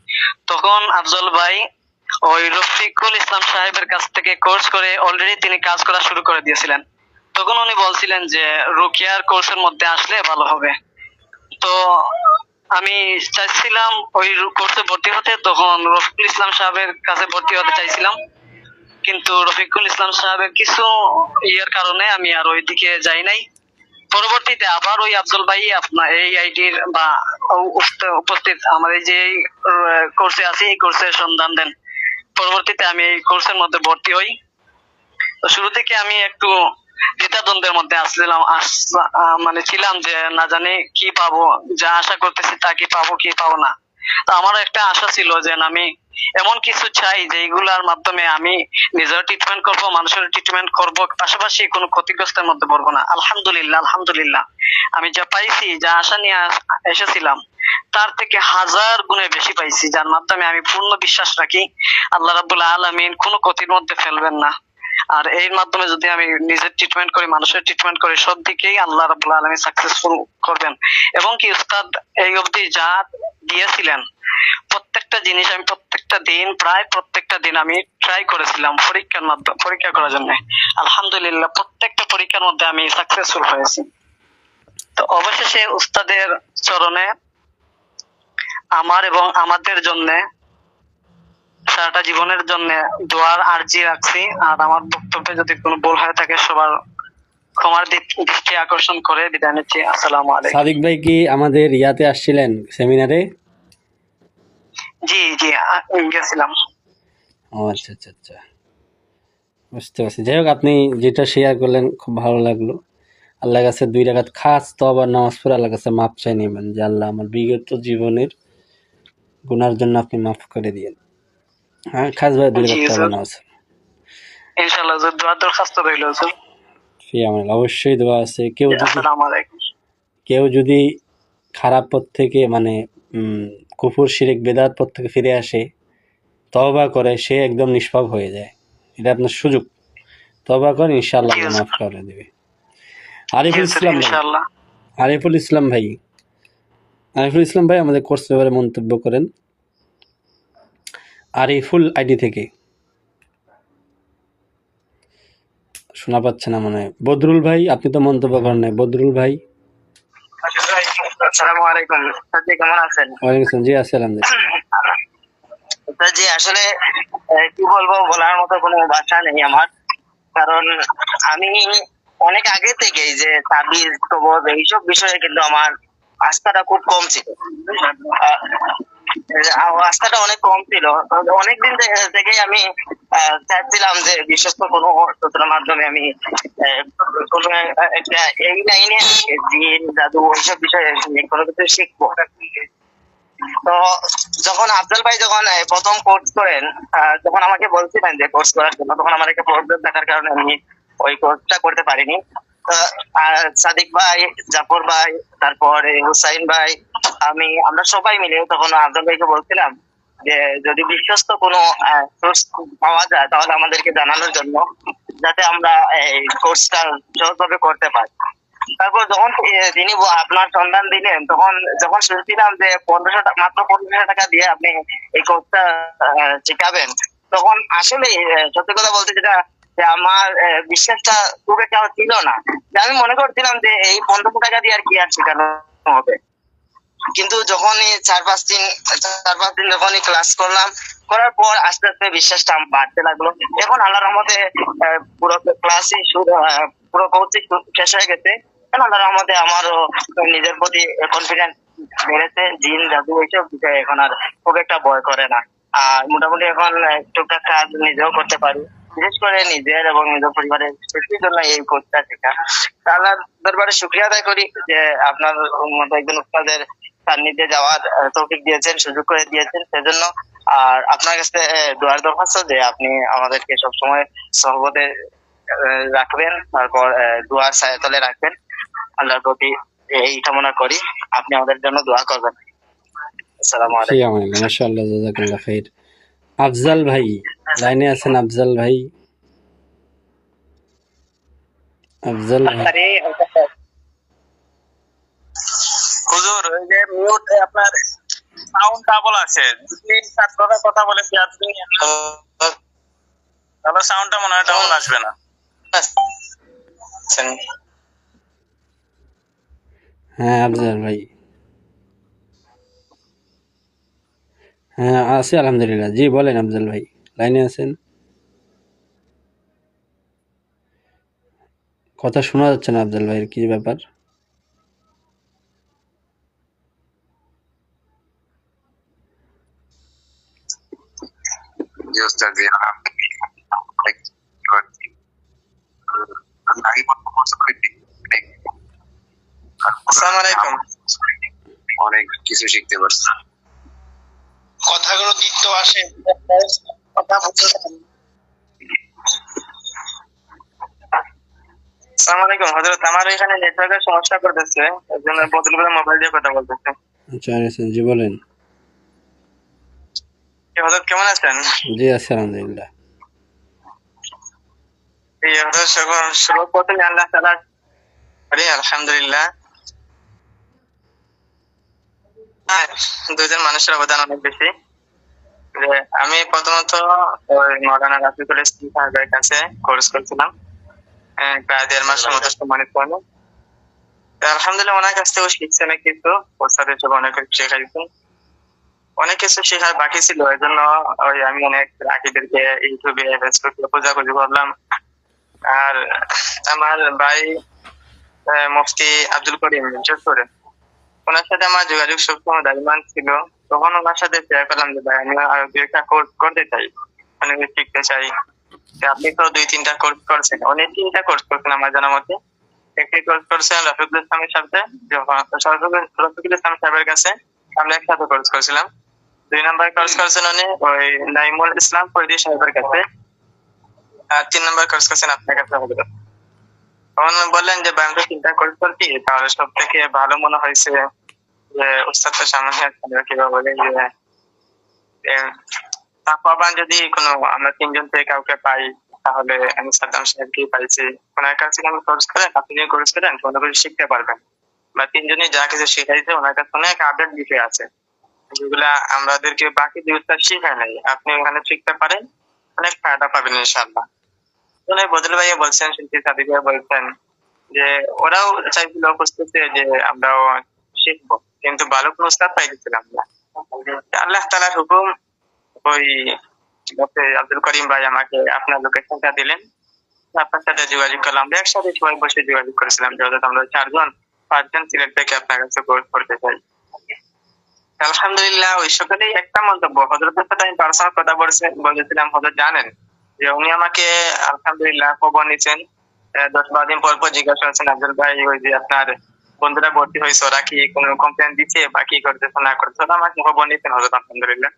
তখন আফজল ভাই ওই রফিকুল ইসলাম সাহেবের কাছ থেকে কোর্স করে অলরেডি তিনি কাজ করা শুরু করে দিয়েছিলেন। তখন উনি বলছিলেন যে রুকিয়ার কোর্সের মধ্যে আসলে ভালো হবে। তো আমি চাইছিলাম ওই কোর্সে ভর্তি হতে, তখন রফিকুল ইসলাম সাহেবের কাছে ভর্তি হতে চাইছিলাম, কিন্তু রফিকুল ইসলাম সাহেবের কিছু ইয়ের কারণে আমি আর ওইদিকে যাই নাই। পরবর্তীতে আবার ওই আফজল ভাই আপনার এই আইডির বা উপস্থিত আমাদের যে কোর্সে আছে এই কোর্সের সন্ধান দেন। পরবর্তীতে আমি এই কোর্সের মধ্যে ভর্তি হই। তো শুরু থেকে আমি একটু দ্বিধাদ্বন্দ্বের মধ্যে মানে ছিলাম যে না জানি কি পাবো, যা আশা করতেছি তা কি পাবো কি পাবো না। তো আমার একটা আশা ছিল যে আমি এমন কিছু চাই যে এইগুলার মাধ্যমে আমি নিজের ট্রিটমেন্ট করব, মানুষের ট্রিটমেন্ট করব, পাশাপাশি কোনো ক্ষতিগ্রস্তের মধ্যে পড়বো না। আলহামদুলিল্লাহ আমি যা পাইছি, যা আশা নিয়ে এসেছিলাম তার থেকে 1000 গুণে বেশি পাইছি, যার মাধ্যমে আমি পূর্ণ বিশ্বাস রাখি আল্লাহ রাব্বুল আলামিন কোনো ক্ষতির মধ্যে ফেলবেন না। আর এর মাধ্যমে যদি আমি নিজের ট্রিটমেন্ট করি, মানুষের ট্রিটমেন্ট করি, সব দিকেই আল্লাহ রাব্বুল আলামিন সাকসেসফুল করবেন। এবং কি উস্তাদ এই অবধি যা দিয়েছিলেন প্রত্যেকটা জিনিস আমি প্রায় প্রত্যেকটা দিন আমি ট্রাই করেছিলাম পরীক্ষা করার জন্য। আলহামদুলিল্লাহ প্রত্যেকটা পরীক্ষার মধ্যে আমি সাকসেসফুল হয়েছি। তো অবশেষে উস্তাদের চরণে আমার এবং আমাদের জন্য সারাটা জীবনের জন্য দোয়ার আরজি রাখছি। আর আমার বক্তব্যে যদি কোনো ভুল হয়ে থাকে সবার ক্ষমার দৃষ্টি আকর্ষণ করে বিদায় নিচ্ছি। আসসালামু আলাইকুম। সাদিক ভাই কি আমাদের ইয়াতে আসছিলেন সেমিনারে? জি গেছিলাম। ও আচ্ছা, বুঝতে পারছি। যাই হোক, আপনি যেটা শেয়ার করলেন খুব ভালো লাগলো। আল্লাহর কাছে 2 রাকাত খাস তওবার নামাজ পড়ে আল্লাহর কাছে মাপ চাই নেবেন যে আল্লাহ আমার বিগত জীবনের গুনার জন্য আপনি মাফ করে দিয়েন। হ্যাঁ, খাস ভাই 2 রাকাত তওবার নামাজ ইনশাআল্লাহ দোয়া দরখাস্ত রইল। অবশ্যই দোয়া আছে। কেউ যদি খারাপ পথ থেকে মানে কুফর শিরক বেদাত পথ থেকে ফিরে আসে, তওবা করে, সে একদম নিষ্পাপ হয়ে যায়। এটা আপনার সুযোগ, তওবা করে ইনশাআল্লাহ মাফ করে দিবে। আরিফুল ইসলাম ভাই আমাদের কোর্স ব্যাপারে মন্তব্য করেন। আরিফুল আইডি থেকে শোনা পাচ্ছে না মনে হয়। বদরুল ভাই, আপনি তো মন্তব্য করেন নাই। বদরুল ভাই, আসসালামু আলাইকুম। কেমন আছেন? ওয়ালাইকুম আসসালাম। জি আছি আলহামদুলিল্লাহ। জি আসলে কি বলবো, বলার মতো কোনো ভাষা নেই আমার, কারণ আমি অনেক আগে থেকেই যে তাবিজ কবর এইসব বিষয়ে কিন্তু আমার আস্থাটা খুব কম ছিল। আস্থাটা অনেক কম ছিল। অনেকদিন থেকেই আমি চাচ্ছিলাম যে বিশ্বস্ত কোনো সূত্রের মাধ্যমে আমি কোনো একটা এই লাইনে জিন জাদু ওইসব বিষয়ে কোনো কিছু শিখবো। তো যখন আফজল ভাই যখন প্রথম কোর্স করেন, যখন আমাকে বলছিলেন যে কোর্স করার জন্য, তখন আমার একটা প্রবলেম থাকার কারণে আমি ওই কোর্সটা করতে পারিনি। আর সাদিক ভাই, জাফর ভাই, তারপরে হুসাইন ভাই, আমরা সবাই মিলে তখন আফজাল ভাইকে বলছিলাম যে যদি বিশ্বস্ত কোনো সোর্স পাওয়া যায় তাহলে আমাদেরকে জানানোর জন্য, যাতে আমরা এই কোর্সটা সহজভাবে করতে পারি। তারপর যখন তিনি আপনার সন্ধান দিলেন, যখন শুনছিলাম যে মাত্র 1500 টাকা দিয়ে আপনি এই কোর্সটা শিখাবেন, তখন আসলে সত্যি কথা বলতে যেটা যে আমার বিশ্বাসটা খুব একটা ছিল না। যে আমি মনে করছিলাম যে এই 1500 টাকা দিয়ে আর কি আর শেখানো হবে। কিন্তু যখনই 4-5 দিন যখনই ক্লাস করার পর আস্তে আস্তে বিশ্বাসটা বাড়তে লাগলো। এখন আল্লাহর রহমতে পুরো ক্লাসই পুরো কোর্সই শেষ হয়ে গেছে। এখন আল্লাহর রহমতে আমারও নিজের প্রতি কনফিডেন্স বেড়েছে। জিন জাদু এইসব বিষয়ে এখন আর খুব একটা ভয় করে না। আর মোটামুটি এখন টুকটাক কাজ নিজেও করতে পারি, বিশেষ করে নিজের এবং নিজের পরিবারের সেফটির জন্য এই কোর্সটা শেখা। আল্লাহর দরবারে শুকরিয়া আদায় করি যে আপনার মতো একজন উস্তাদের সান্নিধ্যে যাওয়ার তৌফিক দিয়েছেন, সুযোগ করে দিয়েছেন, সেজন্য। আর আপনার কাছে দোয়ার দরখাস্ত যে আপনি আমাদেরকে সবসময় সহবতে রাখবেন, তারপর দোয়ার ছায়াতলে রাখবেন। আল্লাহর প্রতি এই কামনা করি, আপনি আমাদের জন্য দোয়া করবেন। আসসালামু আলাইকুম। মাশাআল্লাহ, জাযাকাল্লাহ খাইর। আফজাল ভাই লাইনে আছেন? আফজাল ভাই, আফজাল ভাই। হুজুর, ওই যে মিউট আপনার সাউন্ড ডাবল আছে, যদি কথা বলে কি আপনি তাহলে সাউন্ডটা মনে হয় ডাবল আসবে না। হ্যাঁ আফজাল ভাই, হ্যাঁ আছে আলহামদুলিল্লাহ। জি বলেন আফজাল ভাই, লাইনে আছেন? কথা শোনা যাচ্ছে না আফজাল ভাইয়ের, কি ব্যাপার? আসসালামু আলাইকুম। অনেক কিছু শিখতে পারছি। কথাগুলো দিতে আসে, কথা বলতে আসসালামু আলাইকুম হযরত, আমার এখানে নেটওয়ার্কের সমস্যা করতেছে, এর জন্য বদল করে মোবাইল দিয়ে কথা বলতেছে। আচ্ছা আছেন, জি বলেন। হযরত কেমন আছেন? জি আছি আলহামদুলিল্লাহ। এই হযরত সর্বপ্রথম আল্লাহ তাআলা আলহামদুলিল্লাহ। দুজন মানুষের অবদান অনেক বেশি। আমি প্রথমত ওই মৌলানা রাফিকুল ইসলাম সাহেবের কাছে কোর্স করছিলাম প্রায় 1.5 মাসের মতো সম্মানিত হলো। আলহামদুলিল্লাহ ওনার কাছ থেকেও শিখছি অনেক কিছু, ওস্তাদ হিসেবে অনেক কিছু শেখাইছেন। অনেক কিছু শেখার বাকি ছিল, এই জন্য আমি অনেক রাখিদেরকে ইউটিউবে ফেসবুকে খোঁজাখুঁজি করলাম। আর আমার ভাই মুফতি আব্দুল করিম যশোরে, ওনার সাথে আমার যোগাযোগ সবসময় দায়মান ছিল। তখন ওনার সাথে শেয়ার করলাম যে ভাই আমি আরো 2-1টা কোর্স করতে চাই, অনেক শিখতে চাই। আপনি তো 2-3টা কোর্স করছেন, অনেক 3টা কোর্স করছেন আমার জানা মতে। একটি কোর্স করছেন রফিকুল ইসলামের সাথে, রফিকুল ইসলাম সাহেবের কাছে আমরা একসাথে কোর্স করছিলাম। 2 নাম্বার কোর্স করছেন উনি ওই নাইমুল ইসলাম ফরিদি সাহেবের কাছে। আর 3 নাম্বার কোর্স করছেন আপনার কাছে। তখন বললেন যে ভাই আমরা 3টা কোর্স করছি, তাহলে সব থেকে ভালো মনে হয়েছে যে উস্তাদের সামনে কিভাবে বলে যে তারপর যদি কোনো আমরা 3জন থেকে কাউকে পাই, তাহলে আমি সাদ্দাম সাহেবকে পাইছি, ওনার কাছে আমি কোর্স করেন, আপনি যে কোর্স করেন কোনো কিছু শিখতে পারবেন। বা 3জনই যা কিছু শিখাইছে ওনার কাছে অনেক আপডেট বিষয় আছে, যেগুলা আমাদেরকে বাকি 2 উস্তাদ শিখায় নাই। আপনি ওখানে শিখতে পারেন, অনেক ফায়দা পাবেন ইনশাআল্লাহ। উনি বদল ভাইয়া বলছেন, শিল্পী সাদিক ভাইয়া বলছেন যে ওরাও চাইছিল উপস্থিতি যে আমরাও শিখবো, কিন্তু ভালো কোনো উস্তাদ পাইতেছিলাম না। আল্লাহ তাআলার হুকুম, ওই ডক্টর আব্দুল করিম ভাই আমাকে আপনার লোকেশনটা দিলেন, আপনার সাথে যোগাযোগ করলাম। আমরা একসাথে সবাই বসে যোগাযোগ করেছিলাম যে আমরা 4জন সিলেট থেকে আপনার কাছে কোর্স করতে চাই। আলহামদুলিল্লাহ ওই সকালেই একটা মন্তব্য হযরতের সাথে আমি পার্সোনাল কথা বলেছিলাম। হযরত জানেন যে উনি আমাকে আলহামদুলিল্লাহ খবর নিচ্ছেন, 10-12 দিন পর জিজ্ঞাসা করছেন আব্দুল ভাই ওই যে আপনার বন্ধুরা ভর্তি হয়েছে, ওরা কি কোনো কমপ্লেন দিচ্ছে বা কি করতেছে না করতেছে, ওরা আমাকে খবর নিচ্ছেন হযরত আলহামদুলিল্লাহ।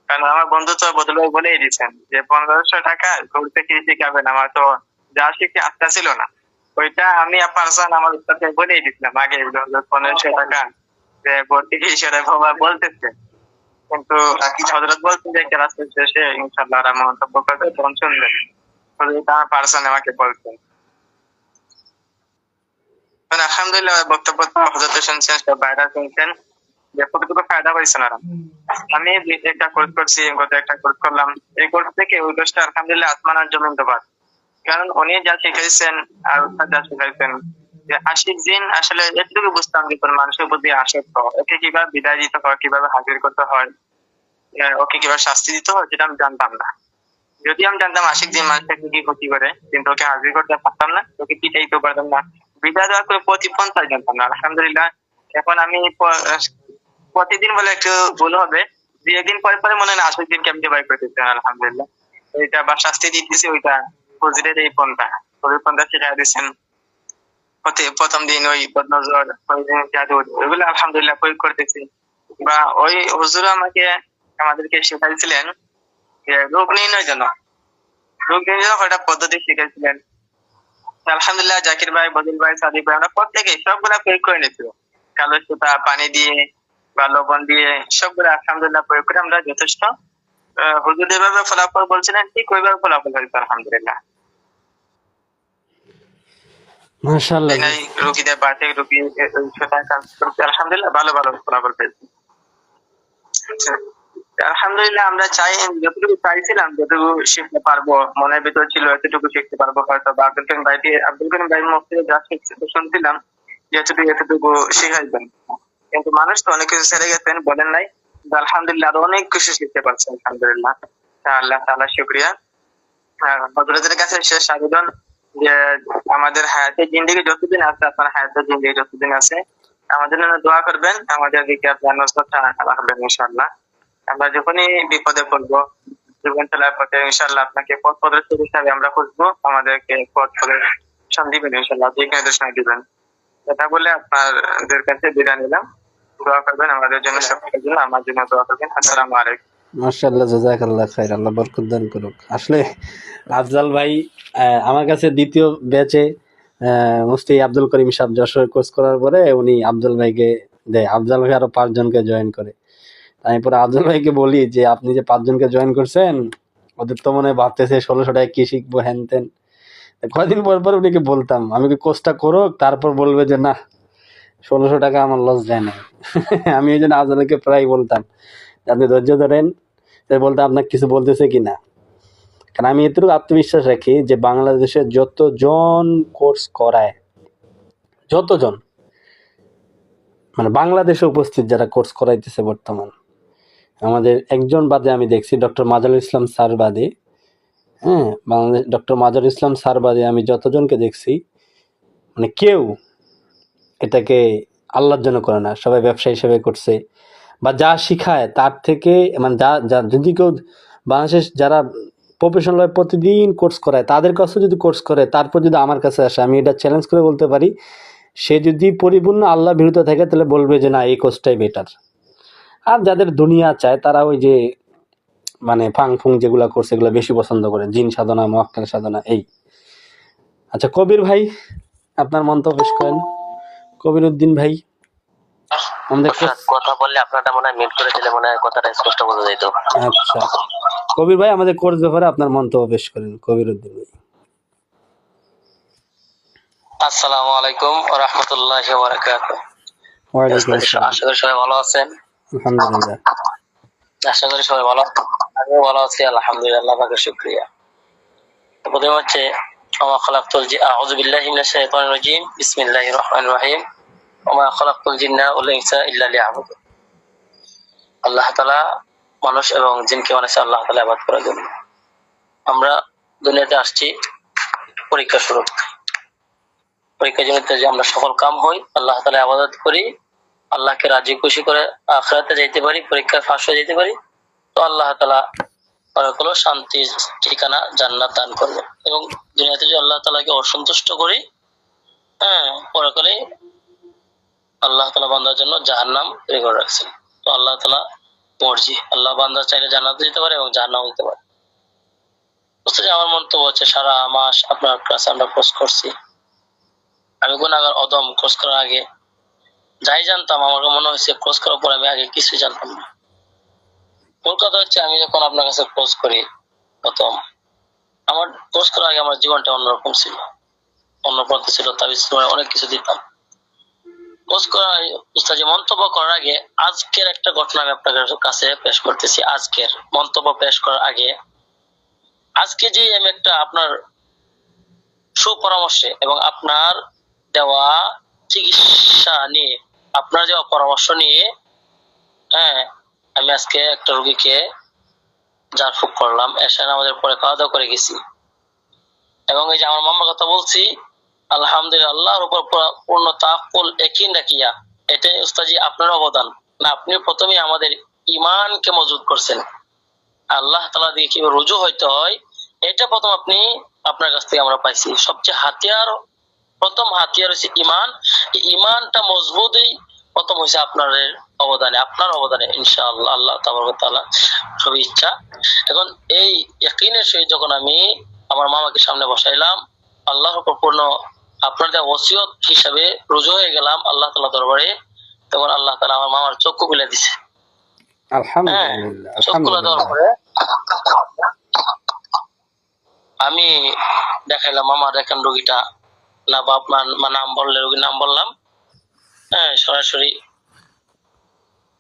কারণ আমার বন্ধু তো বদল ভাই বলেই দিচ্ছেন যে 1500 টাকা ঘুরতে কি শিখাবেন, আমার তো যা শিখতে আস্থা ছিল না। ওইটা আমি পার্সন আমার উস্তাদকে বলেই দিছিলাম আগে 1500 টাকা যে ভর্তি হিসেবে বাবা বলতেছে, কিন্তু হযরত বলছেন যে ক্লাস শেষে ইনশাআল্লাহ আর মন্তব্য করবে তখন শুনবেন। এটা আমার পার্সন আমাকে বলছেন। মানে আলহামদুলিল্লাহ বক্তব্য হযরত শুনছেন, সব বাইরে শুনছেন, যে কতটুকু ফায়দা হয়েছে না। আমি একটা কোর্স করছি, গত একটা কোর্স করলাম, এই কোর্স থেকে ওই কোর্সটা আলহামদুলিল্লাহ আসমান আর জমিন তফাৎ। কারণ উনি যা শিখাইছেন আর উস্তাদ যা শিখাইছেন, যে আশিক জিন আসলে এটুকু বুঝতাম যে কোনো মানুষের প্রতি আসক্ত, ওকে কিভাবে বিদায় দিতে হয়, কিভাবে হাজির করতে হয়, ওকে কিভাবে শাস্তি দিতে হয়, যেটা আমি জানতাম না। যদি আমি জানতাম আশিক জিন মানুষটাকে কি ক্ষতি করে, কিন্তু ওকে হাজির করতে পারতাম না, ওকে পিটাইতেও পারতাম না, বিদায় দেওয়ার কোনো প্রতিপন্থাই জানতাম না। আলহামদুলিল্লাহ এখন আমি প্রতিদিন বলে একটু ভুল হবে, 2 দিন পরে পরে মনে হয় আশিক দিন কেমনি বাই করতেছে। আলহামদুলিল্লাহ ওইটা বা শাস্তি দিতেছে, ওইটা হুজুরের এই পন্থা, ওই পন্থা শিখাই দিচ্ছেন। প্রথম দিন ওই বদনজর, ওই দিন জাদু, ওইগুলো আলহামদুলিল্লাহ প্রয়োগ করতেছি। বা ওই হুজুর আমাদেরকে শিখাইছিলেন যে রোগ নির্ণয়ের জন্য, রোগ নির্ণয় একটা পদ্ধতি শিখাইছিলেন। আলহামদুলিল্লাহ জাকির ভাই, বদিল ভাই, সাদিক ভাই, আমরা প্রত্যেকে সবগুলা প্রয়োগ করে নিয়েছি। কালো সুতা পানি দিয়ে বা লবণ দিয়ে সবগুলো আলহামদুলিল্লাহ প্রয়োগ করে আমরা যথেষ্ট হুজুর যেভাবে ফলাফল বলছিলেন ঠিক ওইভাবে ফলাফল হয়েছে আলহামদুলিল্লাহ। মাশাআল্লাহ। রোগীদের বাড়িতে রোগী কাজ করতে আলহামদুলিল্লাহ ভালো ভালো ফলাফল পেয়েছি। আলহামদুলিল্লাহ আমরা চাই যতটুকু চাইছিলাম, যতটুকু শিখতে পারবো, মনের ভিতর ছিল এতটুকু শিখতে পারবো হয়তো। বা আব্দুল করিম ভাই মুফতি যা শুনছিলাম এতটুকু শিখাইবেন, কিন্তু মানুষ তো অনেক কিছু ছেড়ে গেছেন, বলেন নাই। আলহামদুলিল্লাহ আরো অনেক কিছু শিখতে পারছেন আলহামদুলিল্লাহ, আল্লাহ তাআলা শুকরিয়া। হযরতের কাছে শেষ আবেদন যে আমাদের হায়াতের জিন্দেগি যতদিন আছে, আপনার হায়াতের জিন্দেগি যতদিন আছে, আমাদের জন্য দোয়া করবেন, আমাদের দিকে আপনার নজরটা রাখবেন ইনশাআল্লাহ। আমরা যখনই বিপদে পড়বো, জীবন চলার পথে ইনশাআল্লাহ আপনাকে পথ প্রদর্শক হিসাবে আমরা খুঁজবো, আমাদেরকে পথ প্রদর্শন দিবেন ইনশাআল্লাহ, দিক নির্দেশনা দিবেন। এটা বলে আপনাদের কাছে বিদায় নিলাম। দোয়া করবেন আমাদের জন্য, সকলের জন্য, আমার জন্য দোয়া করবেন। আসসালামু আলাইকুম। মাশাআল্লাহ, জাযাকাল্লাহ খাইর, আল্লাহ বরকত দান করুক। আসলে আফজাল ভাই আমার কাছে দ্বিতীয় ব্যাচে মুফতি আব্দুল করিম সাহেব যশোর কোর্স করার পরে উনি আফজাল ভাইকে দেয়, আফজাল ভাই আরো 5 জনকে জয়েন করে। আমি পরে আফজাল ভাইকে বলি যে আপনি যে 5 জনকে জয়েন করছেন, ওদের তো মনে হয় ভাবতেছে 1600 টাকা কি শিখবো হ্যান তেন। কয়দিন পর পর উনিকে বলতাম আমি কি কোর্সটা করো, তারপর বলবে যে না 1600 টাকা আমার লস যায় না। আমি এই জন্য আফজাল ভাইকে প্রায় বলতাম আপনি ধৈর্য ধরেন, তাই বলতে আপনাকে কিছু বলতেছে কিনা। কারণ আমি এতটুকু আত্মবিশ্বাস রাখি যে বাংলাদেশে যতজন কোর্স করায়, যতজন মানে বাংলাদেশে উপস্থিত যারা কোর্স করাইতেছে বর্তমান, আমাদের একজন বাদে আমি দেখছি ডক্টর মাজারুল ইসলাম স্যার বাদে, হ্যাঁ বাংলাদেশ ডক্টর মাজারুল ইসলাম স্যার বাদে আমি যতজনকে দেখছি, মানে কেউ এটাকে আল্লাহর জন্য করে না, সবাই ব্যবসা হিসেবে করছে। বা যা শিখায় তার থেকে মানে যা যদি কেউ বাংলাদেশের যারা প্রফেশনাল প্রতিদিন কোর্স করায় তাদের কাছেও যদি কোর্স করে, তারপর যদি আমার কাছে আসে, আমি এটা চ্যালেঞ্জ করে বলতে পারি, সে যদি পরিপূর্ণ আল্লাহ বিরুদ্ধ থাকে তাহলে বলবে যে না এই কোর্সটাই বেটার। আর যাদের দুনিয়া চায় তারা ওই যে মানে ফাং ফুং যেগুলা করছে এগুলো বেশি পছন্দ করে, জিন সাধনা, মুআক্কাল সাধনা এই। আচ্ছা কবির ভাই আপনার মন্তব্য পেশ করেন। কবির উদ্দিন ভাই আমাদের কথা বললে আপনারটা মনে হয় মিউট করে দিলে মনে হয় কথাটা স্পষ্ট বোঝা যেত। আচ্ছা কবির ভাই আমাদের কোর্স ব্যাপারে আপনার মন্তব্য পেশ করেন, কবির উদ্দিন ভাই। আসসালামু আলাইকুম ওয়া রাহমাতুল্লাহি ওয়া বারাকাতুহু। ওয়ালাইকুম আসসালাম। আশা করি সবাই ভালো আছেন। আলহামদুলিল্লাহ। আশা করি সবাই ভালো, আমিও ভালো আছি আলহামদুলিল্লাহ, আল্লাহ পাকের শুকরিয়া। প্রথমে হচ্ছে ওয়া খালাকতুল আউযু বিল্লাহি মিনাশ শাইতানির রাজীম, বিসমিল্লাহির রহমানির রহিম, ওয়া খালাকতুল জিন্না ওয়াল ইনসা ইল্লা লিয়াবুদুন। আল্লাহ তাআলা মানুষ এবং জিনকে বানাইছে আল্লাহ তাআলা ইবাদত করার জন্য। আমরা দুনিয়াতে আসছি পরীক্ষা স্বরূপ, পরীক্ষা জন্য যে আমরা সকল কাম হই, আল্লাহ তাআলা ইবাদত করি, আল্লাহকে রাজি খুশি করে আখিরাতে যাইতে পারি, পরীক্ষায় পাস হয়ে যেতে পারি, তো আল্লাহ তাআলা পরকালে শান্তির ঠিকানা জান্নাত দান করবে। এবং দুনিয়াতে যে আল্লাহ তাআলাকে অসন্তুষ্ট করি, পরকালে আল্লাহ তাআলা বান্দার জন্য জাহান্নাম তৈরি করে রাখছেন। তো আল্লাহ তাআলা মর্জি, আল্লাহ বান্দা চাইলে জান্নাতে যেতে পারে এবং জাহান্নামে যেতে পারে। আমার মন্তব্য হচ্ছে সারা মাস আপনার কাছে আমরা কোর্স করছি, আমি গুণাগার অদম কোর্স করার আগে যাই জানতাম আমার মনে হয়েছে কোর্স করার পর আমি আগে কিছুই জানতাম না। মূল কথা হচ্ছে আমি যখন আপনার কাছে কোর্স করি প্রথম, আমার কোর্স করার আগে আমার জীবনটা অন্যরকম ছিল, অন্য পথে ছিল, তাবিজ অনেক কিছু দিতাম। কোর্স করার উস্তাজি মন্তব্য করার আগে আজকের একটা ঘটনা আমি আপনার কাছে পেশ করতেছি। আজকের মন্তব্য পেশ করার আগে আজকে যে আমি একটা আপনার সুপরামর্শে এবং আপনার দেওয়া চিকিৎসা নিয়ে, আপনার দেওয়া পরামর্শ নিয়ে আমি আজকে একটা রোগীকে ঝাড়ফুঁক করলাম, এসে আমাদের পরে খাওয়া দাওয়া করে গেছি। এবং এই যে আমার মামার কথা বলছি, আলহামদুলিল্লাহ আল্লাহর উপর পূর্ণ তাওয়াক্কুল ইয়াকিন রাখিয়া, এটাই উস্তাজি আপনার অবদান না। আপনি প্রথমে আমাদের ঈমানকে মজবুত করছেন, আল্লাহ তাআলা দিয়ে কিভাবে রুজু হইতে হয় এটা প্রথম আপনি আপনার কাছ থেকে আমরা পাইছি। সবচেয়ে প্রথম হাতিয়ার হচ্ছে ঈমান। এই ঈমানটা মজবুতই প্রথম হয়েছে আপনার অবদানে ইনশাআল্লাহ। আল্লাহ তাবারক ওয়া তাআলা সবই ইচ্ছা। এখন এই ইয়াকিনের সহিত যখন আমি আমার মামাকে সামনে বসাইলাম, আল্লাহর উপর পূর্ণ আপনাদের ওসিয়ত হিসাবে রুজু হয়ে গেলাম আল্লাহ তাআলা দরবারে, তখন আল্লাহ তাআলা আমার মামার চক্ষু খুলে দিছে। আলহামদুলিল্লাহ, চক্ষু খুলে দেওয়ার পরে আমি দেখাইলাম, মামা দেখেন রোগীটা না, বা আপনার নাম বললে রোগীর নাম বললাম, সরাসরি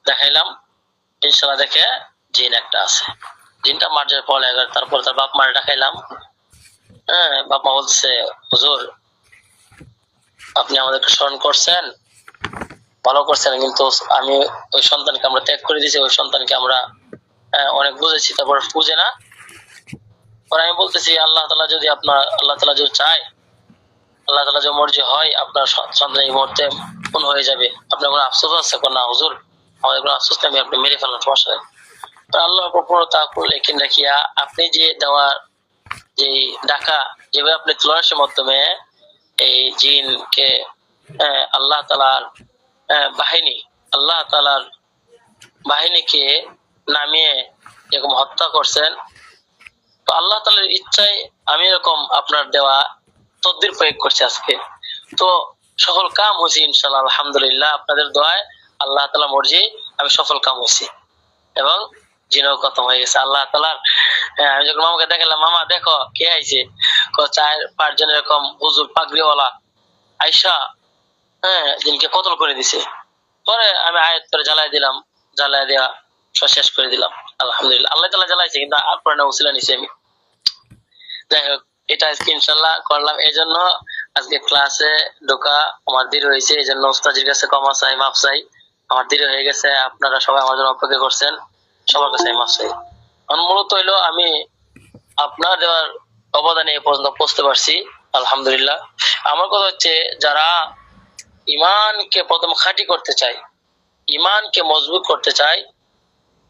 দেখাইলাম। ইনশাআল্লাহ দেখে জিন একটা আছে, জিনটা মার যায় পড়ে গেল। তারপর তার বাপ মারে দেখাইলাম। বাপ মা বলছে, হুজুর আপনি আমাদেরকে স্মরণ করছেন, ভালো করছেন, কিন্তু আমি ওই সন্তানকে আমরা ত্যাগ করে দিয়েছি, ওই সন্তানকে আমরা অনেক বুঝেছি, তারপর বুঝে না। পরে আমি বলতেছি আল্লাহ তাআলা যদি চায়, আল্লাহ তাআলা যদি মর্জি হয়, আপনার সন্তান এই মুহূর্তে খুন হয়ে যাবে, আপনার কোনো আফসোস আছে? না হুজুর, আমাদের কোনো আফসোস নেই, আপনি মেরে ফেলেন সমস্যা নেই। আল্লাহর উপর পুরো তাওয়াক্কুল ইয়াকিন রাখিয়া আপনি যে দেওয়ার যে ডাকা, যেভাবে আপনি তুলাসের মাধ্যমে এই জিনকে আল্লাহ তাআলার বাহিনীকে নামিয়ে এরকম হত্যা করছেন, তো আল্লাহ তাআলার ইচ্ছায় আমি এরকম আপনার দেওয়া তদবির প্রয়োগ করছি আজকে। তো সফল কাম হয়েছি ইনশাআল্লাহ, আলহামদুলিল্লাহ। আপনাদের দোয়ায় আল্লাহ তাআলা মর্জি আমি সফল কাম হয়েছি এবং জিনও খতম হয়ে গেছে আল্লাহ তাআলার। আমি যখন মামাকে দেখালাম, মামা দেখো কে আইছে, 4-5 জন এরকম হুজুর পাগড়িওয়ালা আইসা জিনকে কতল করে দিছে। পরে আমি আয়াত করে জ্বালাই দিলাম, জ্বালাই দেওয়া সব শেষ করে দিলাম। আলহামদুলিল্লাহ, আল্লাহ তাআলা জ্বালাইছে, কিন্তু আপনার না উসিলা নিছি আমি। যাই হোক, এটা আজকে ইনশাআল্লাহ করলাম। এই জন্য আজকে ক্লাসে ঢোকা আমার দেরি হয়েছে, এই জন্য উস্তাদের কাছে ক্ষমা চাই, মাফ চাই, আমার দেরি হয়ে গেছে। আপনারা সবাই আমার জন্য অপেক্ষা করছেন, সবার কাছে মাফ চাই। মূলত হইলো আমি আপনার দেওয়ার অবদানে এ পর্যন্ত পৌঁছতে পারছি, আলহামদুলিল্লাহ। আমার কথা হচ্ছে, যারা ঈমানকে প্রথম খাঁটি করতে চায়, ঈমানকে মজবুত করতে চায়,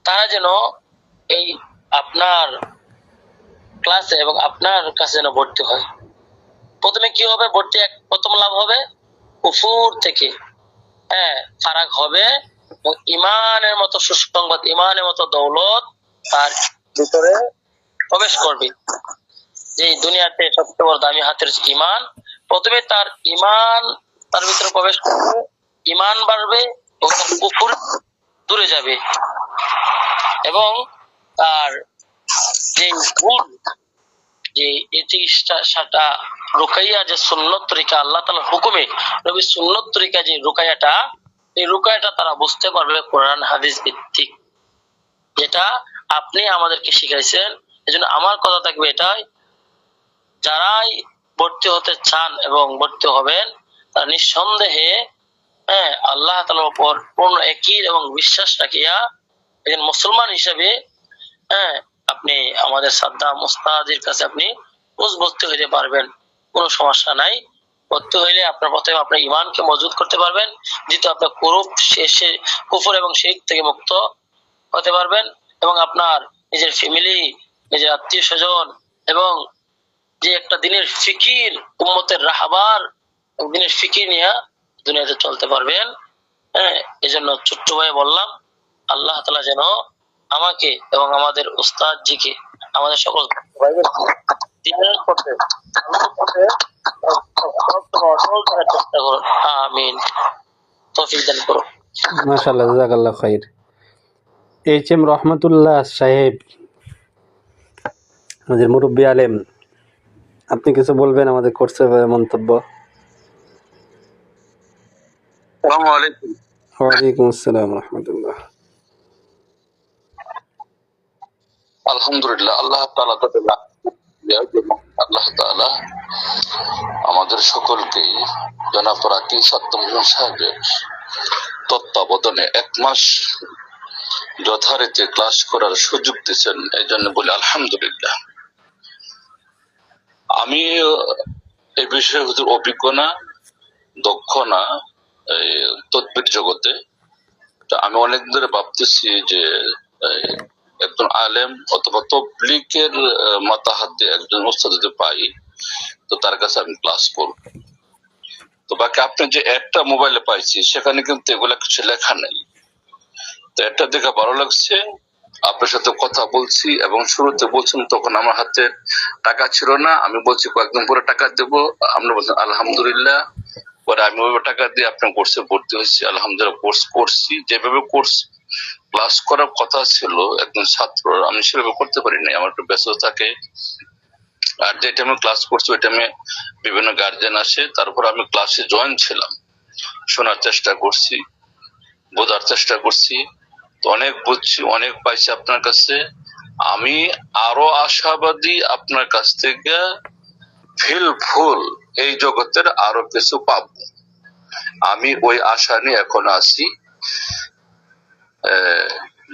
তারা যেন এই আপনার ক্লাসে এবং আপনার কাছে যেন ভর্তি হয়। প্রথমে কি হবে? প্রথম লাভ হবে কুফুর থেকে ফারাক হবে, এবং ঈমানের মতো সুসংবাদ, ঈমানের মতো দৌলত তার ভিতরে প্রবেশ করবে। যে দুনিয়াতে সবচেয়ে বড় দামি হাতের ঈমান, প্রথমে তার ঈমান তার ভিতরে প্রবেশ করবে, ঈমান বাড়বে এবং কুফর দূরে যাবে। এবং তার যে গুণ, যে এই চিকিৎসাটা রুকাইয়া, যে সুন্নত তরিকা, আল্লাহ তাআলার হুকুমে নবীর সুন্নত তরিকা যে রুকাইয়াটা, এই রুকাইয়াটা তারা বুঝতে পারবে কোরআন হাদিস ভিত্তিক, যেটা আপনি আমাদেরকে শিখাইছেন। এজন্য আমার কথা থাকবে এটাই, যারাই ভর্তি হতে চান এবং ভর্তি হবেন, তারা নিঃসন্দেহে আল্লাহ তাআলার উপর পূর্ণ ইয়াকিন এবং বিশ্বাস রাখিয়া একজন মুসলমান হিসেবে আপনি আমাদের সাদ্দাম উস্তাদের কাছে আপনি ভর্তি হইতে পারবেন, কোনো সমস্যা নাই। ভর্তি হইলে আপনার প্রথমে আপনার ঈমানকে মজবুত করতে পারবেন, দ্বিতীয় আপনার কুফর এবং শিরক থেকে মুক্ত হতে পারবেন, এবং আপনার নিজের ফ্যামিলি, নিজের আত্মীয় স্বজন এবং যে একটা দিনের ফিকির, উম্মতের রাহবার দিনের ফিকির নিয়ে দুনিয়াতে চলতে পারবেন। এই জন্য ছোট্ট ভাই বললাম, আল্লাহ তাআলা যেন আমাকে এবং আমাদের উস্তাদ জিকে, আমাদের সকল ভাইদের দিনের পথে সহজ করার চেষ্টা করো। আমিন, তৌফিক দান করো। মাশাআল্লাহ, জাযাকাল্লাহ খাইর। এইচ.এম. রহমতুল্লাহ সাহেব, আমাদের মুরব্বী আলেম, আপনি কিছু বলবেন আমাদের কোর্সের ব্যাপারে মন্তব্য? আসসালামু আলাইকুম। ওয়ালাইকুম আসসালাম রহমতুল্লাহ। আলহামদুলিল্লাহ, আল্লাহ তাআলা আল্লাহ তাআলা আমাদের সকলকেই জনাব রাকি সত্যমোহন সাহেবের তত্ত্বাবধানে 1 মাস যথারীতি ক্লাস করার সুযোগ দিয়েছেন, এই জন্য বলি আলহামদুলিল্লাহ। আমি এই বিষয়ে হুজুর অভিজ্ঞ না, দক্ষ না এই তদবির জগতে। তো আমি অনেক ধরে ভাবতেছি যে একজন আলেম অথবা তবলিগের মাতাহাতে একজন উস্তাদ যদি পাই তো তার কাছে আমি ক্লাস করব। তো বাকি আপনি যে একটা মোবাইলে পাইছি সেখানে কিন্তু এগুলা কিছু লেখা নেই। তো এটা দেখে ভালো লাগছে, আপনার সাথে কথা বলছি এবং শুরুতে বলছেন তখন আমার হাতে টাকা ছিল না, আমি বলছি কয়েকদিন পরে টাকা দেবো, আপনি বলছেন আলহামদুলিল্লাহ। পরে আমি ওইভাবে টাকা দিয়ে আপনার কোর্সে ভর্তি হয়েছি, আলহামদুলিল্লাহ কোর্স করছি। যেভাবে কোর্স ক্লাস করার কথা ছিল একজন ছাত্র, আমি সেভাবে করতে পারি নাই, আমার একটু ব্যস্ত থাকে। আর যে টাইমে ক্লাস করছি ওই টাইমে বিভিন্ন গার্জেন আসে, তারপর আমি ক্লাসে জয়েন ছিলাম, শোনার চেষ্টা করছি, বোঝার চেষ্টা করছি। তো অনেক বুঝছি, অনেক পাইছি আপনার কাছে। আমি আরো আশাবাদী আপনার কাছ থেকে ফিলফুল এই জগতের আরো কিছু পাব। আমি ওই আশা নিয়ে এখন আছি,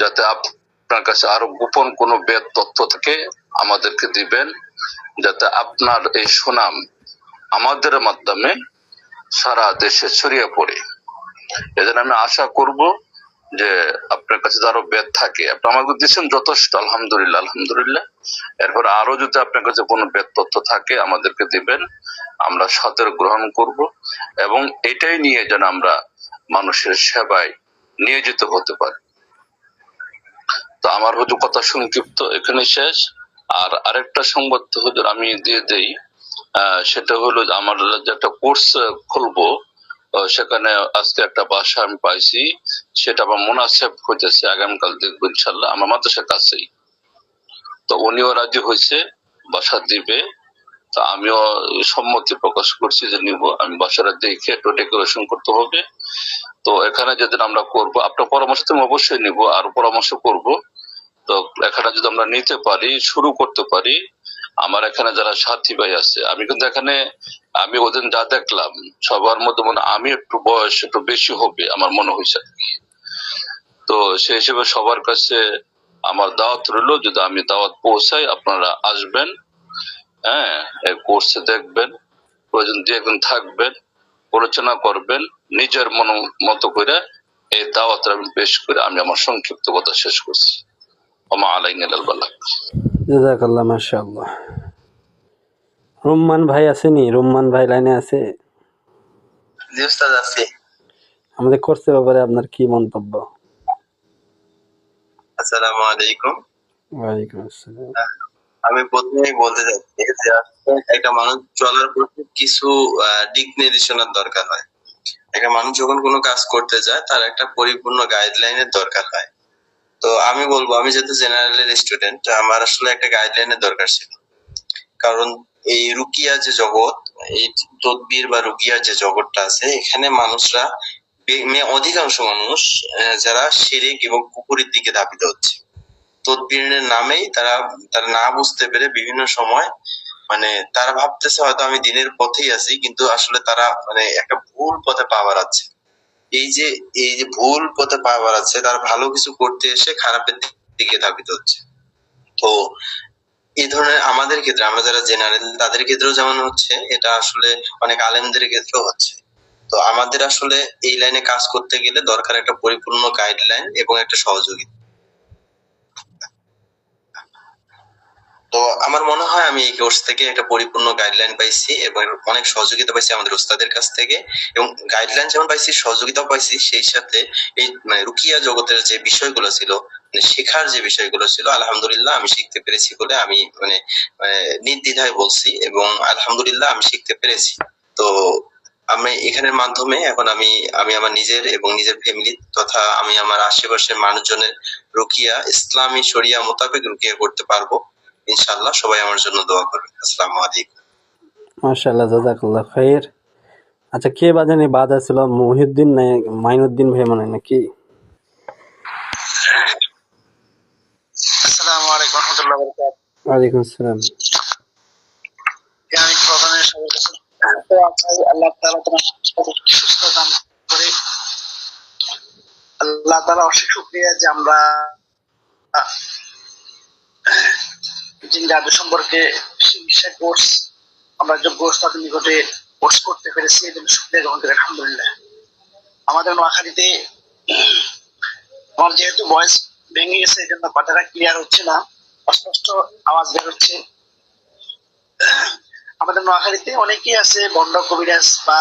যাতে আপনার কাছে আরো গোপন কোনো বেদ তথ্য থেকে আমাদেরকে দিবেন, যাতে আপনার এই সুনাম আমাদের মাধ্যমে সারা দেশে ছড়িয়ে পড়ে। এজন্য আমি আশা করব যে আপনার কাছে আরো বেদ থাকে, আপনি আমাকে দিচ্ছেন যথেষ্ট, আলহামদুলিল্লাহ আলহামদুলিল্লাহ। এরপর আরো যদি আপনার কাছে কোনো বেদ তথ্য থাকে আমাদেরকে দিবেন, আমরা সাদর গ্রহণ করব এবং এটাই নিয়ে যেন আমরা মানুষের সেবায় নিয়োজিত হতে পারি। তো আমার হয়তো কথা সংক্ষিপ্ত এখানে শেষ। আর আরেকটা সংবাদ হুজুর আমি দিয়ে দেই, সেটা হলো আমার যে একটা কোর্স খুলবো, সেখানে আজকে একটা বাসা আমি পাইছি, সেটা আমার মুনাসেব হইতেছে, আগামীকাল দেখবো ইনশাল্লাহ, আমার মাদ্রাসার কাছেই। তো উনিও রাজি হয়েছে, বাসা দিবে। তো আমিও সম্মতি প্রকাশ করছি যে নিব। আমি বাসাটা দেখে একটু ডেকোরেশন করতে হবে। তো এখানে যেদিন আমরা করব, আপনার পরামর্শ তুমি অবশ্যই নিব, আর পরামর্শ করব। তো এখানে যদি আমরা নিতে পারি, শুরু করতে পারি, আমার এখানে যারা সাথী ভাই আছে, আমি কিন্তু এখানে আমি ওদিন যা দেখলাম সবার মধ্যে মনে আমি একটু বয়স একটু বেশি হবে আমার মনে হয়েছে। তো সেই হিসেবে সবার কাছে আমার দাওয়াত রইল, যদি আমি দাওয়াত পৌঁছাই আপনারা আসবেন, হ্যাঁ, এই কোর্সে দেখবেন, প্রয়োজন দিয়ে একদিন থাকবেন, আলোচনা করবেন, নিজের মতো করে এই দাওয়াত আমি পেশ করে আমি আমার সংক্ষিপ্ত কথা শেষ করছি। ওমা আলাইনা ইল্লাল বালাগ। জাযাকাল্লাহ, মাশাআল্লাহ। রুম্মান ভাই আসেনি? রুম্মান ভাই লাইনে আছে? জি উস্তাদ, আছি। আমাদের কোর্সের ব্যাপারে আপনার কি মন্তব্য? আসসালামু আলাইকুম। ওয়ালাইকুম আসসালাম। আমি প্রথমেই বলতে চাচ্ছি যে একটা মানুষ চলার পথে কিছু দিক নির্দেশনার দরকার হয়। একটা মানুষ যখন কোনো কাজ করতে যায় তার একটা পরিপূর্ণ গাইডলাইনের দরকার হয়। তো আমি বলবো, আমি যেহেতু জেনারেলের স্টুডেন্ট, আমার আসলে একটা গাইডলাইনের দরকার ছিল। কারণ এই রুকিয়া যে জগৎ, এই তদবির বা রুকিয়ার যে জগৎটা আছে, এখানে মানুষরা অধিকাংশ মানুষ যারা শিরিক এবং কুফরির দিকে ধাবিত হচ্ছে। তদবিরের নামেই তারা না বুঝতে পেরে বিভিন্ন সময় মানে তারা ভাবতেছে হয়তো আমি দিনের পথেই আছি, কিন্তু আসলে তারা মানে একটা ভুল পথে পা বাড়াচ্ছে। এই যে ভুল পথে পা বাড়াচ্ছে, তারা ভালো কিছু করতে এসে খারাপের দিকে ধাবিত হচ্ছে। তো এই ধরনের আমাদের ক্ষেত্রে, আমরা যারা জেনারেল তাদের ক্ষেত্রেও যেমন হচ্ছে, এটা আসলে অনেক আলেমদের ক্ষেত্রেও হচ্ছে। তো আমাদের আসলে এই লাইনে কাজ করতে গেলে দরকার একটা পরিপূর্ণ গাইডলাইন এবং একটা সহযোগিতা। তো আমার মনে হয় আমি এই কোর্স থেকে একটা পরিপূর্ণ গাইডলাইন পাইছি এবং অনেক সহযোগিতা পাইছি আমাদের ওস্তাদের কাছ থেকে। এবং গাইডলাইন যেমন পাইছি, সহযোগিতাও পাইছি, সেই সাথে এই মানে রুকিয়া জগতের যে বিষয়গুলো ছিল, মানে শেখার যে বিষয়গুলো ছিল, আলহামদুলিল্লাহ আমি শিখতে পেরেছি বলে আমি মানে নির্দ্বিধায় বলছি, এবং আলহামদুলিল্লাহ আমি শিখতে পেরেছি। তো আমি এখানের মাধ্যমে এখন আমি আমার নিজের এবং নিজের ফ্যামিলি তথা আমি আমার আশেপাশের মানুষজনের রুকিয়া ইসলামী শরিয়া মোতাবেক রুকিয়া করতে পারবো ইনশাআল্লাহ। সবাই আমার জন্য দোয়া করবেন। আসসালামু আলাইকুম। মাশাআল্লাহ, জাযাকাল্লাহ খাইর। আচ্ছা, কে বাজানে বাধা ছিল? মহিউদ্দিন না মাইনুদ্দিন ভাই মনে হয় নাকি? আসসালামু আলাইকুম ওয়া রাহমাতুল্লাহি ওয়া বারাকাতুহু। ওয়ালাইকুম আসসালাম। আমি প্রথমে সবার কাছে দোয়া চাই, আল্লাহ তাআলা তোমার সুস্থ দান করে। আল্লাহ তাআলা অশেষ শুকরিয়া যে আমরা জিন জাদু সম্পর্কে চিকিৎসা কোর্স আমরা যোগ্য ওস্তাদের নিকটে কোর্স করতে পেরেছি, এই জন্য শুকরিয়া গ্রহণ করি আলহামদুলিল্লাহ। আমাদের নোয়াখালীতে আমার যেহেতু ভয়েস ভেঙে গেছে এই জন্য কথাটা ক্লিয়ার হচ্ছে না, অস্পষ্ট আওয়াজ বের হচ্ছে। আমাদের নোয়াখালীতে অনেকেই আছে বন্ড কবিরাজ বা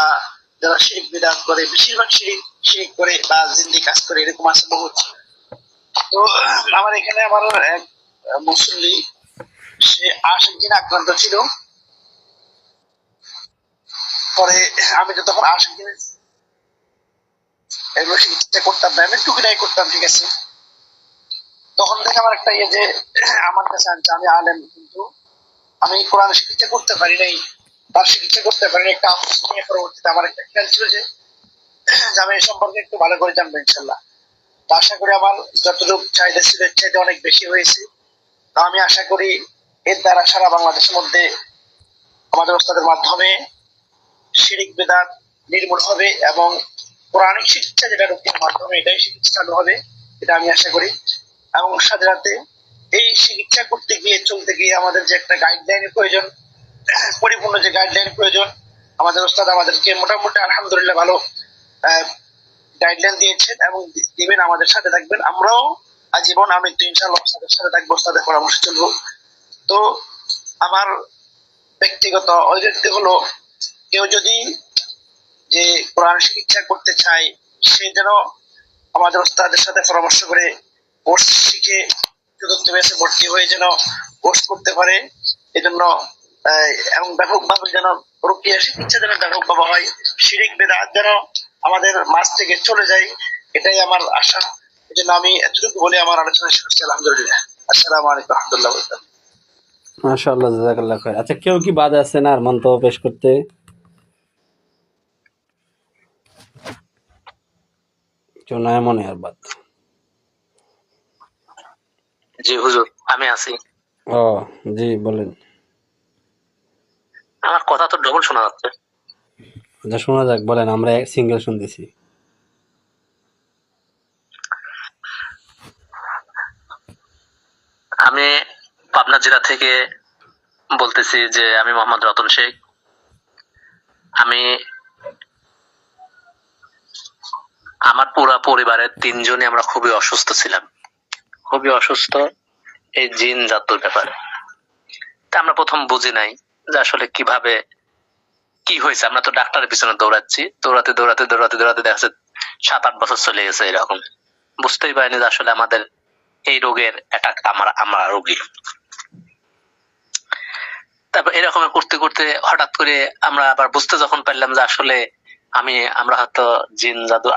যারা শিরিক বিদআত করে, বেশিরভাগ শিরিক করে বা জিন্দি কাজ করে, এরকম আছে বহুত। তো আমার এখানে আমার এক মুসল্লি, সে আশিক জিনে আক্রান্ত ছিল। পরে আমি তো তখন আশিক জিনে এগুলো চিকিৎসা করতাম না, আমি টুকিটাই করতাম, ঠিক আছে। তখন থেকে আমার একটা যে আমার কাছে আনছে, আমি আলেম কিন্তু আমি কোরআন চিকিৎসা করতে পারি নাই, তার চিকিৎসা করতে পারি নাই। একটা আফসোস নিয়ে পরবর্তীতে আমার একটা খেয়াল ছিল যে আমি এই সম্পর্কে একটু ভালো করে জানবো ইনশাল্লাহ। তো আশা করি আমার যতটুকু চাহিদা ছিল এর চাইতে অনেক বেশি হয়েছে। তো আমি আশা করি এর দ্বারা সারা বাংলাদেশের মধ্যে আমাদের ওস্তাদের মাধ্যমে শিরিক বিদআত নির্মূল হবে এবং কোরআনিক চিকিৎসা যেটা রোগীর মাধ্যমে এটাই চিকিৎসা চালু হবে, এটা আমি আশা করি। এবং সাথে সাথে এই চিকিৎসা করতে গিয়ে চলতে গিয়ে আমাদের যে একটা গাইডলাইনের প্রয়োজন, পরিপূর্ণ যে গাইডলাইন প্রয়োজন, আমাদের ওস্তাদ আমাদেরকে মোটামুটি আলহামদুলিল্লাহ ভালো গাইডলাইন দিয়েছেন এবং দিবেন, আমাদের সাথে থাকবেন। আমরাও আজীবন আমি তো ইনশাআল্লাহ ওস্তাদের সাথে থাকবো, ওস্তাদের পরামর্শ চলবো। তো আমার ব্যক্তিগত অভিব্যক্তি হলো, কেউ যদি যে কোরআন চিকিৎসা করতে চায় সে যেন আমাদের ওস্তাদের সাথে পরামর্শ করে কোর্স শিখে চতুর্থ ব্যাচে ভর্তি হয়ে যেন কোর্স করতে পারে। এজন্য এবং ব্যাপকভাবে যেন রুকিয়া চিকিৎসা যেন ব্যাপকভাবে হয়, শিরিক বিদআত যেন আমাদের মাঝ থেকে চলে যায়, এটাই আমার আশা। এই জন্য আমি এতটুকু বলে আমার আলোচনা শেষ করছি। আলহামদুলিল্লাহ। আসসালামু আলাইকুম ওয়া রাহমাতুল্লাহি ওয়া বারাকাতুহু। মাশাআল্লাহ, জাযাকাল্লাহ খাইর। আচ্ছা, কেউ কি বাধা আছে না আর মন্তব্য পেশ করতে? কেউ নাই মনে আর বাদ? জি হুজুর, আমি আছি। ও জি, বলেন। আমার কথা তো ডবল শোনা যাচ্ছে। আচ্ছা, শোনা যাক, বলেন। আমরা সিঙ্গেল শুনতেছি। আমি পাবনা জেলা থেকে বলতেছি যে আমি মোহাম্মদ রতন শেখ। আমি আমার পুরো পরিবারের তিনজনই আমরা খুবই অসুস্থ ছিলাম, খুবই অসুস্থ এই জিন জাতুর ব্যাপারে। তা আমরা প্রথম বুঝি নাই যে আসলে কিভাবে কি হয়েছে। আমরা তো ডাক্তারের পিছনে দৌড়াচ্ছি, দৌড়াতে দৌড়াতে দৌড়াতে দৌড়াতে দেখা যাচ্ছে 7-8 বছর চলে গেছে এরকম। বুঝতেই পারিনি যে আসলে আমাদের এই রোগের অ্যাটাক আমরা রোগী। তারপর এরকম করতে করতে হঠাৎ করে আমরা আবার বুঝতে যখন পারলাম যে আসলে আমরা হয়তো জিন জাদু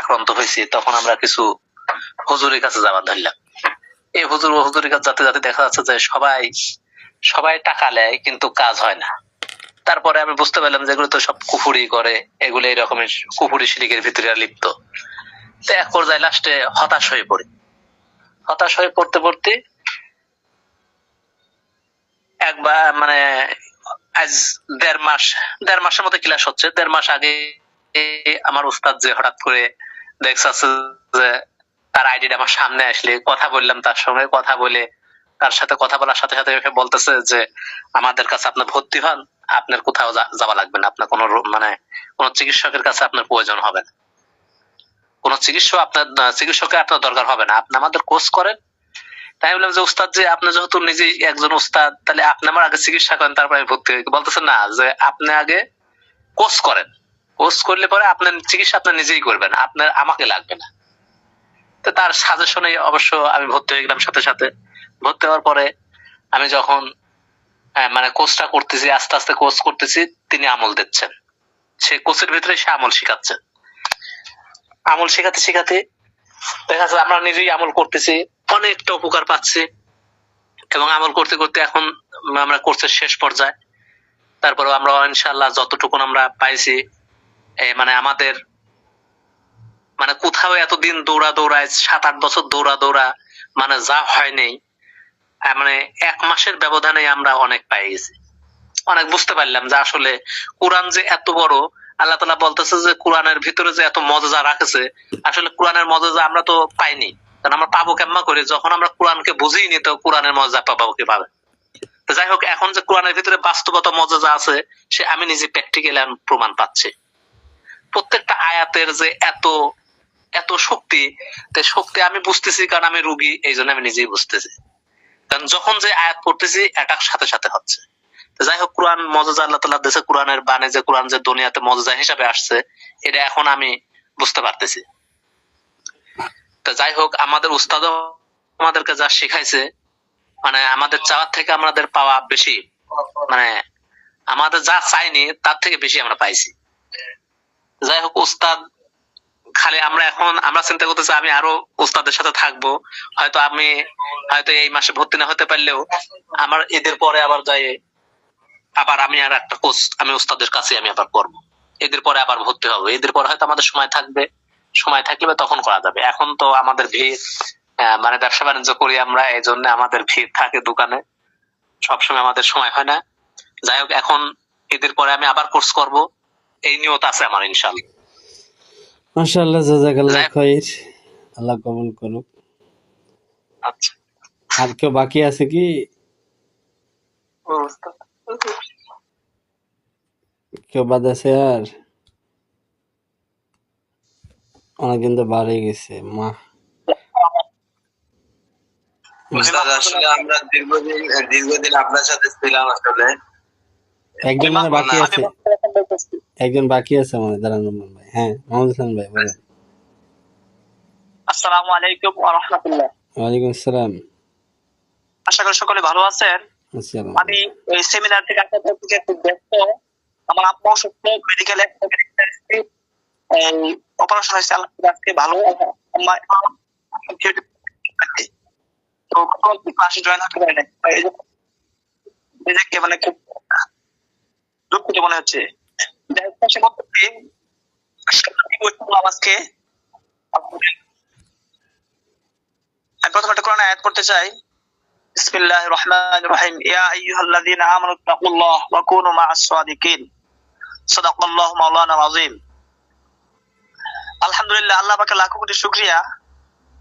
আক্রান্ত হয়েছি, তখন আমরা কিছু হুজুরের কাছে যাওয়ার ধরলাম। এই হুজুরের কাছে যাতে যাতে দেখা যাচ্ছে যে সবাই টাকা নেয় কিন্তু কাজ হয় না। তারপরে আমি বুঝতে পারলাম যে এগুলো তো সব কুফুরি করে, এগুলো এই রকমের কুফুরি শিরিকের ভিতরে লিপ্ত। তো এক পর্যায়ে লাস্টে হতাশ হয়ে পড়ি। হতাশ হয়ে পড়তে পড়তে একবার মানে আজ 1.5 মাসের মতো ক্লাস হচ্ছে। 1.5 মাস আগে আমার উস্তাদ যে হঠাৎ করে দেখছে যে তার আইডিটা আমার সামনে আসলে কথা বললাম, তার সঙ্গে কথা বলে তার সাথে কথা বলার সাথে সাথে বলতেছে যে আমাদের কাছে আপনি ভর্তি হন, আপনার কোথাও যাওয়া লাগবে না, আপনার কোনো কোনো চিকিৎসকের কাছে আপনার প্রয়োজন হবে না, কোনো চিকিৎসকের আপনার দরকার হবে না, আপনি আমাদের কোর্স করেন। তাই বললাম যে উস্তাদ যে আপনি যেহেতু নিজেই একজন উস্তাদ, তাহলে আপনি আমার আগে চিকিৎসা করেন তারপরে আমি ভর্তি হই। বলতেছে না, যে আপনি আগে কোর্স করেন, কোর্স করলে পরে আপনার চিকিৎসা আপনি নিজেই করবেন, আপনার আমাকে লাগবে না। তো তার সাজেশনে অবশ্য আমি ভর্তি হয়ে গেলাম। সাথে সাথে ভর্তি হওয়ার পরে আমি যখন মানে কোর্সটা করতেছি, আস্তে আস্তে কোর্স করতেছি, তিনি আমল দিচ্ছেন। সে কোর্সের ভিতরে সে আমল শিখাচ্ছেন। আমল শেখাতে শেখাতে দেখা যাচ্ছে আমরা নিজেই আমল করতেছি, অনেকটা উপকার পাচ্ছি, এবং আমল করতে করতে এখন আমরা কোর্সের শেষ পর্যায়ে। তারপরে আমরা ইনশাআল্লাহ যতটুকু আমরা পাইছি, মানে আমাদের মানে কোথাও এতদিন দৌড়ায় 7-8 বছর দৌড়া মানে যা হয়নি, মানে 1 মাসের ব্যবধানে আমরা অনেক পাই গেছি। অনেক বুঝতে পারলাম যে আসলে কোরআন যে এত বড়, আল্লাহ তাআলা বলতেছে যে কোরআনের ভিতরে যে এত মজা রাখছে, আসলে কোরআনের মজা আমরা তো পাইনি। কারণ আমরা পাবো কেমন করে, যখন আমরা কোরআনকে বুঝিনি তো কোরআনের মজা পাবো কিভাবে। তো যাই হোক, এখন যে কোরআনের ভিতরে বাস্তবতা মজা আছে, সে আমি নিজে প্র্যাকটিক্যালি প্রমাণ পাচ্ছি। প্রত্যেকটা আয়াতের যে এত এত শক্তি, তাই শক্তি আমি বুঝতেছি, কারণ আমি রুগী, এই জন্য আমি নিজেই বুঝতেছি। কারণ যখন যে আয়াত পড়তেছি অ্যাটাক সাথে সাথে হচ্ছে। যাই হোক, কোরআন মজা আল্লাহ তাআলা দেশে, কোরআনের বাণী যে কোরআন যে দুনিয়াতে মজা হিসাবে আসছে, এটা এখন আমি বুঝতে পারতেছি। তো যাই হোক, আমাদের উস্তাদও আমাদেরকে যা শিখাইছে, মানে আমাদের চাওয়ার থেকে আমাদের পাওয়া বেশি, মানে আমাদের যা চাইনি তার থেকে বেশি আমরা পাইছি। যাই হোক, উস্তাদ খালি আমরা চিন্তা করতেছি আমি আরো উস্তাদের সাথে থাকবো। হয়তো এই মাসে ভর্তি না হতে পারলেও আমার ঈদের পরে আবার যাই, আবার আমি আর একটা কোর্স আমি উস্তাদের কাছে আমি আবার করবো। ঈদের পরে আবার ভর্তি হবো। ঈদের পরে হয়তো আমাদের সময় থাকবে, সময় থাকলে তখন করা যাবে। এখন তো আমাদের ভিড়, মানে ব্যবসা বাণিজ্য করি আমরা, এই জন্য আমাদের ভিড় থাকে দোকানে, সবসময় আমাদের সময় হয় না। যাই হোক, এখন ঈদের পরে আমি আবার কোর্স করব, এই নিয়ত আছে আমার ইনশাআল্লাহ। মাশাআল্লাহ, জাযাকাল্লাহ খাইর, আল্লাহ কবুল করুক। আচ্ছা, আর কেউ বাকি আছে কি? কেউ বাদ আছে? আর অনেকদিন তো বাড়ে গেছে মা। উস্তাদ, আসলে আমরা দীর্ঘদিন আপনার সাথে ছিলাম। আসলে একজন বাকি আছে, একজন বাকি আছে আমাদের, দাঁড়ান ভাই। হ্যাঁ, মোহাম্মদ হাসান ভাই বলেন। আসসালামু আলাইকুম ওয়া রাহমাতুল্লাহ। ওয়ালাইকুম আসসালাম। আশা করি সকলে ভালো আছেন। আমি এই সেমিনার থেকে আসার পর থেকে খুব ব্যস্ত। আমার আম্মা অসুস্থ, মেডিকেলে এই অপারেশন হয়েছে, আল্লাহ আজকে ভালো। তো ক্লাসে জয়েন হতে পারি না, নিজেকে মানে খুব দুঃখিত মনে হচ্ছে। আজকে আমি প্রথমে একটা কোরআন আয়াত পড়তে চাই। বিসমিল্লাহির রহমানির রহিম। ইয়া আইয়ুহাল্লাযীনা আমানু তাকুল্লাহ ওয়া কুনু মা'আস সাদিকিন। সাদাকাল্লাহু মাওলানাল আযীম। আলহামদুলিল্লাহ, আল্লাহ পাকের লাখো কোটি শুকরিয়া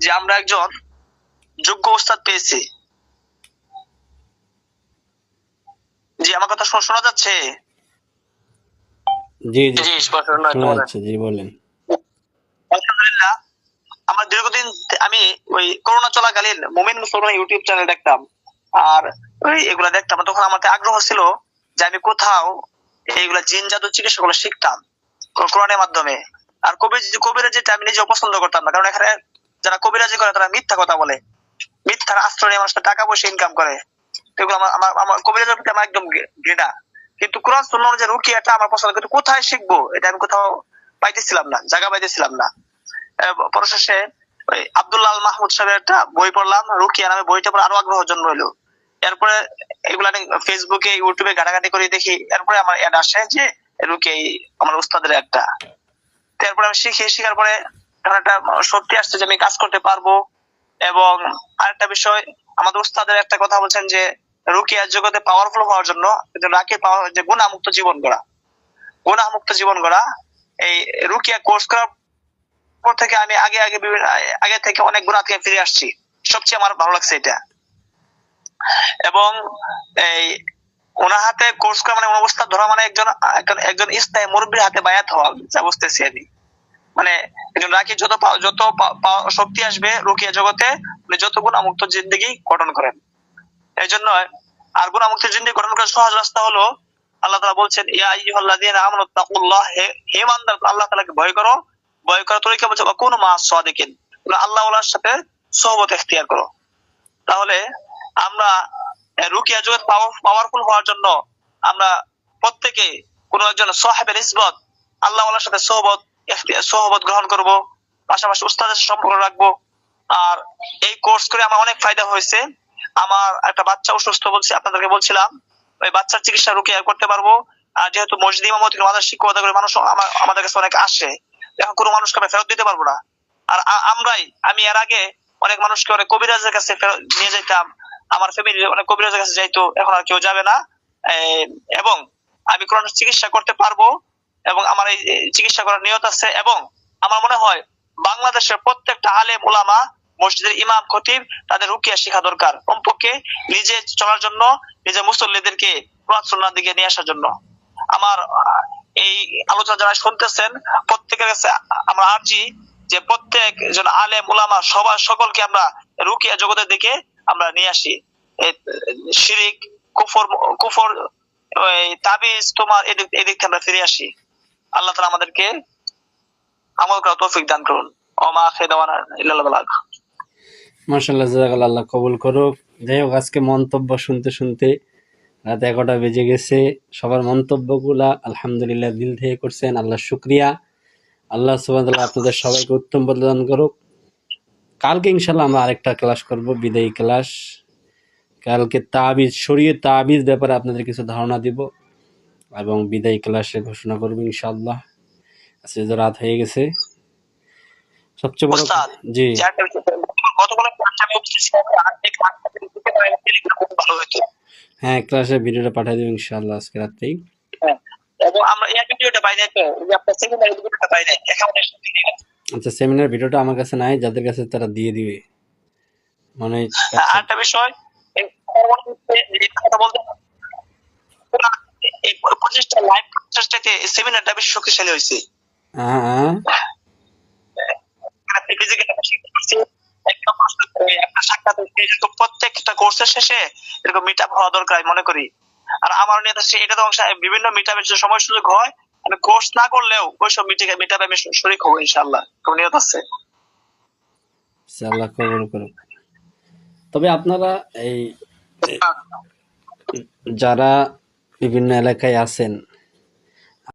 যে আমরা একজন যোগ্য উস্তাদ পেয়েছি। জি, আমার কথা শোনা যাচ্ছে? জি জি, শোনা যাচ্ছে। জি বলেন। আলহামদুলিল্লাহ, আমার দীর্ঘদিন আমি ওই করোনা চলাকালীন মুমিন মুসলমান ইউটিউব চ্যানেল দেখতাম, আর ওই এগুলা দেখতাম। তখন আমাকে আগ্রহ ছিল যে আমি কোথাও এইগুলা জিন জাদু চিকিৎসা গুলো শিখতাম কোরআনের মাধ্যমে। আর কবিরাজি যেটা আমি নিজেও পছন্দ করতাম না, কারণ এখানে যারা কবিরাজি করে তারা মিথ্যা কথা বলে, মিথ্যার আশ্রয় নিয়ে মানুষের টাকা পয়সা ইনকাম করে। এগুলো আমার কবিরাজের প্রতি আমার একদম ঘৃণা। কিন্তু কোরআন সুন্নাহ যে রুকিয়াটা আমার পছন্দ, কিন্তু কোথায় শিখবো এটা আমি কোথাও পাইতেছিলাম না, জায়গা পাইতেছিলাম না। পরশেষে ওই আব্দুল্লাহ আল মাহমুদ সাহেবের একটা বই পড়লাম, রুকিয়া নামে। বইটা পরে আরো আগ্রহ জন্ম হইলো। এরপরে এগুলা ফেসবুকে ইউটিউবে ঘাটাঘাটি করে দেখি, এরপরে আমার অ্যাড আসে যে রুকিয়া আমার উস্তাদের একটা। এরপরে আমি শিখার পরে একটা সত্যি আসছে যে আমি কাজ করতে পারবো। এবং আরেকটা বিষয়, আমাদের উস্তাদের একটা কথা বলছেন যে রুকিয়ার জগতে পাওয়ারফুল হওয়ার জন্য যে গুনাহমুক্ত জীবন গড়া, গুনাহমুক্ত জীবন গড়া। এই রুকিয়া কোর্স করার পর থেকে আমি আগে থেকে অনেক গুনাহ থেকে ফিরে আসছি। সবচেয়ে আমার ভালো লাগছে এটা। এবং এই ওনার হাতে কোর্স করা মানে অবস্থা ধরা মানে একজন ইসলামী মুরব্বির হাতে বায়াত হওয়া, যা বুঝতেছি আমি। মানে একজন রাকি যত শক্তি আসবে রুকিয়া জগতে, উনি যত গুনাহমুক্ত জিন্দেগি গঠন করেন। এই জন্য আর গুনাহমুক্ত জিন্দেগি গঠন করার সহজ রাস্তা হলো, আল্লাহ তাআলা বলছেন ইয়া আইয়ুহাল্লাযীনা আমানু তাকুল্লাহ, হে ঈমানদার আল্লাহ তাআলাকে ভয় করো। ভয় করার তরিকা বলছে ওয়া কুনু মা'আস সাদিকিন, আল্লাহ ওয়ালার সাথে সোহবত ইখতিয়ার করো। তাহলে আমরা রুকিয়া জগৎ পাওয়ারফুল হওয়ার জন্য আমরা প্রত্যেকে কোনো একজন সাহেবের ইসবত আল্লাহওয়ালার সাথে সোহবত গ্রহণ করব, পাশাপাশি উস্তাদের সাথে সম্পর্ক রাখবো। আর এই কোর্স করে আমার অনেক ফায়দা হয়েছে। আমার একটা বাচ্চা অসুস্থ, আপনাদেরকে বলছিলাম, ওই বাচ্চার চিকিৎসা রুকিয়া করতে পারবো। আর যেহেতু মসজিদ ইমামতি আমাদের শিক্ষকতা করে মানুষ আমাদের কাছে অনেক আসে, এখন কোনো মানুষকে আমি ফেরত দিতে পারবো না। আর আমি এর আগে অনেক মানুষকে অনেক কবিরাজের কাছে নিয়ে যেতাম, আমার ফ্যামিলির অনেক কবিরাজের কাছে যাইতো, এখন আর কেউ যাবে না। এবং আমি কোরআন চিকিৎসা করতে পারবো এবং আমার এই চিকিৎসা করার নিয়ত আছে। এবং আমার মনে হয় বাংলাদেশের প্রত্যেকটা আলেম ওলামা, মসজিদের ইমাম খতিব তাদের রুকিয়া শেখা দরকার, কমপক্ষে নিজে চলার জন্য, নিজের মুসল্লিদেরকে কোরআন সুন্নাহর দিকে নিয়ে আসার জন্য। আমার এই আলোচনা যারা শুনতেছেন প্রত্যেকের কাছে আমরা আর্জি যে প্রত্যেক জন আলেম ওলামা সবার সকলকে আমরা রুকিয়া জগতের দিকে আমরা নিয়ে আসি। শিরিক, কুফর, তাবিজ তোমার এদিক থেকে আমরা ফিরে আসি। আল্লাহ তাআলা আমাদেরকে আমল করার তৌফিক দান করুন। ওমা খেদাওয়ানা ইল্লাল বালাগ। মাশাআল্লাহ, জাযাকাল্লাহ, আল্লাহ কবুল করুক। যাই হোক, আজকে মন্তব্য শুনতে শুনতে রাত 11টা বেজে গেছে। সবার মন্তব্যগুলা আলহামদুলিল্লাহ দিল থেকে করছেন, আল্লাহ শুকরিয়া। আল্লাহ সুবহানাহু ওয়া তাআলা আপনাদের সবাইকে উত্তম প্রদান করুক। কালকে ইনশাআল্লাহ আমরা আরেকটা ক্লাস করব, বিদায়ী ক্লাস। কালকে তাবিজ, শরীয়ত তাবিজ ব্যাপারে আপনাদের কিছু ধারণা দিব এবং বিদায়ী ক্লাসে ঘোষণা করব ইনশাআল্লাহ। আজকে যে রাত হয়ে গেছে, সবচেয়ে বড় জি হ্যাঁ, ক্লাসে ভিডিওটা পাঠিয়ে দেব ইনশাআল্লাহ আজকে রাতেই। এবং আমরা এই ভিডিওটা পাই নাই, তো যে আপনার সেমিনারের ভিডিওটা পাই নাই, আচ্ছা, সেমিনার ভিডিওটা আমার কাছে নাই, যাদের কাছে তারা দিয়ে দিবে। মানে আরেকটা বিষয় কথা বলতে, এই 25টা লাইভ প্রচেষ্টাতে সেমিনারটা বেশি শক্তিশালী হয়েছে। প্রত্যেকটা কোর্সের শেষে এরকম মিট আপ হওয়া দরকার মনে করি। আর আমার নিয়ে এটা তো বিভিন্ন মিট আপের যে সময় সুযোগ হয়, আমি কোর্স না করলেও ওইসব মিট আপে আমি শরীক হবো ইনশাআল্লাহ, নিয়ত আছে। আল্লাহ কবুল করুন। তবে আপনারা এই যারা বিভিন্ন এলাকায় আছেন,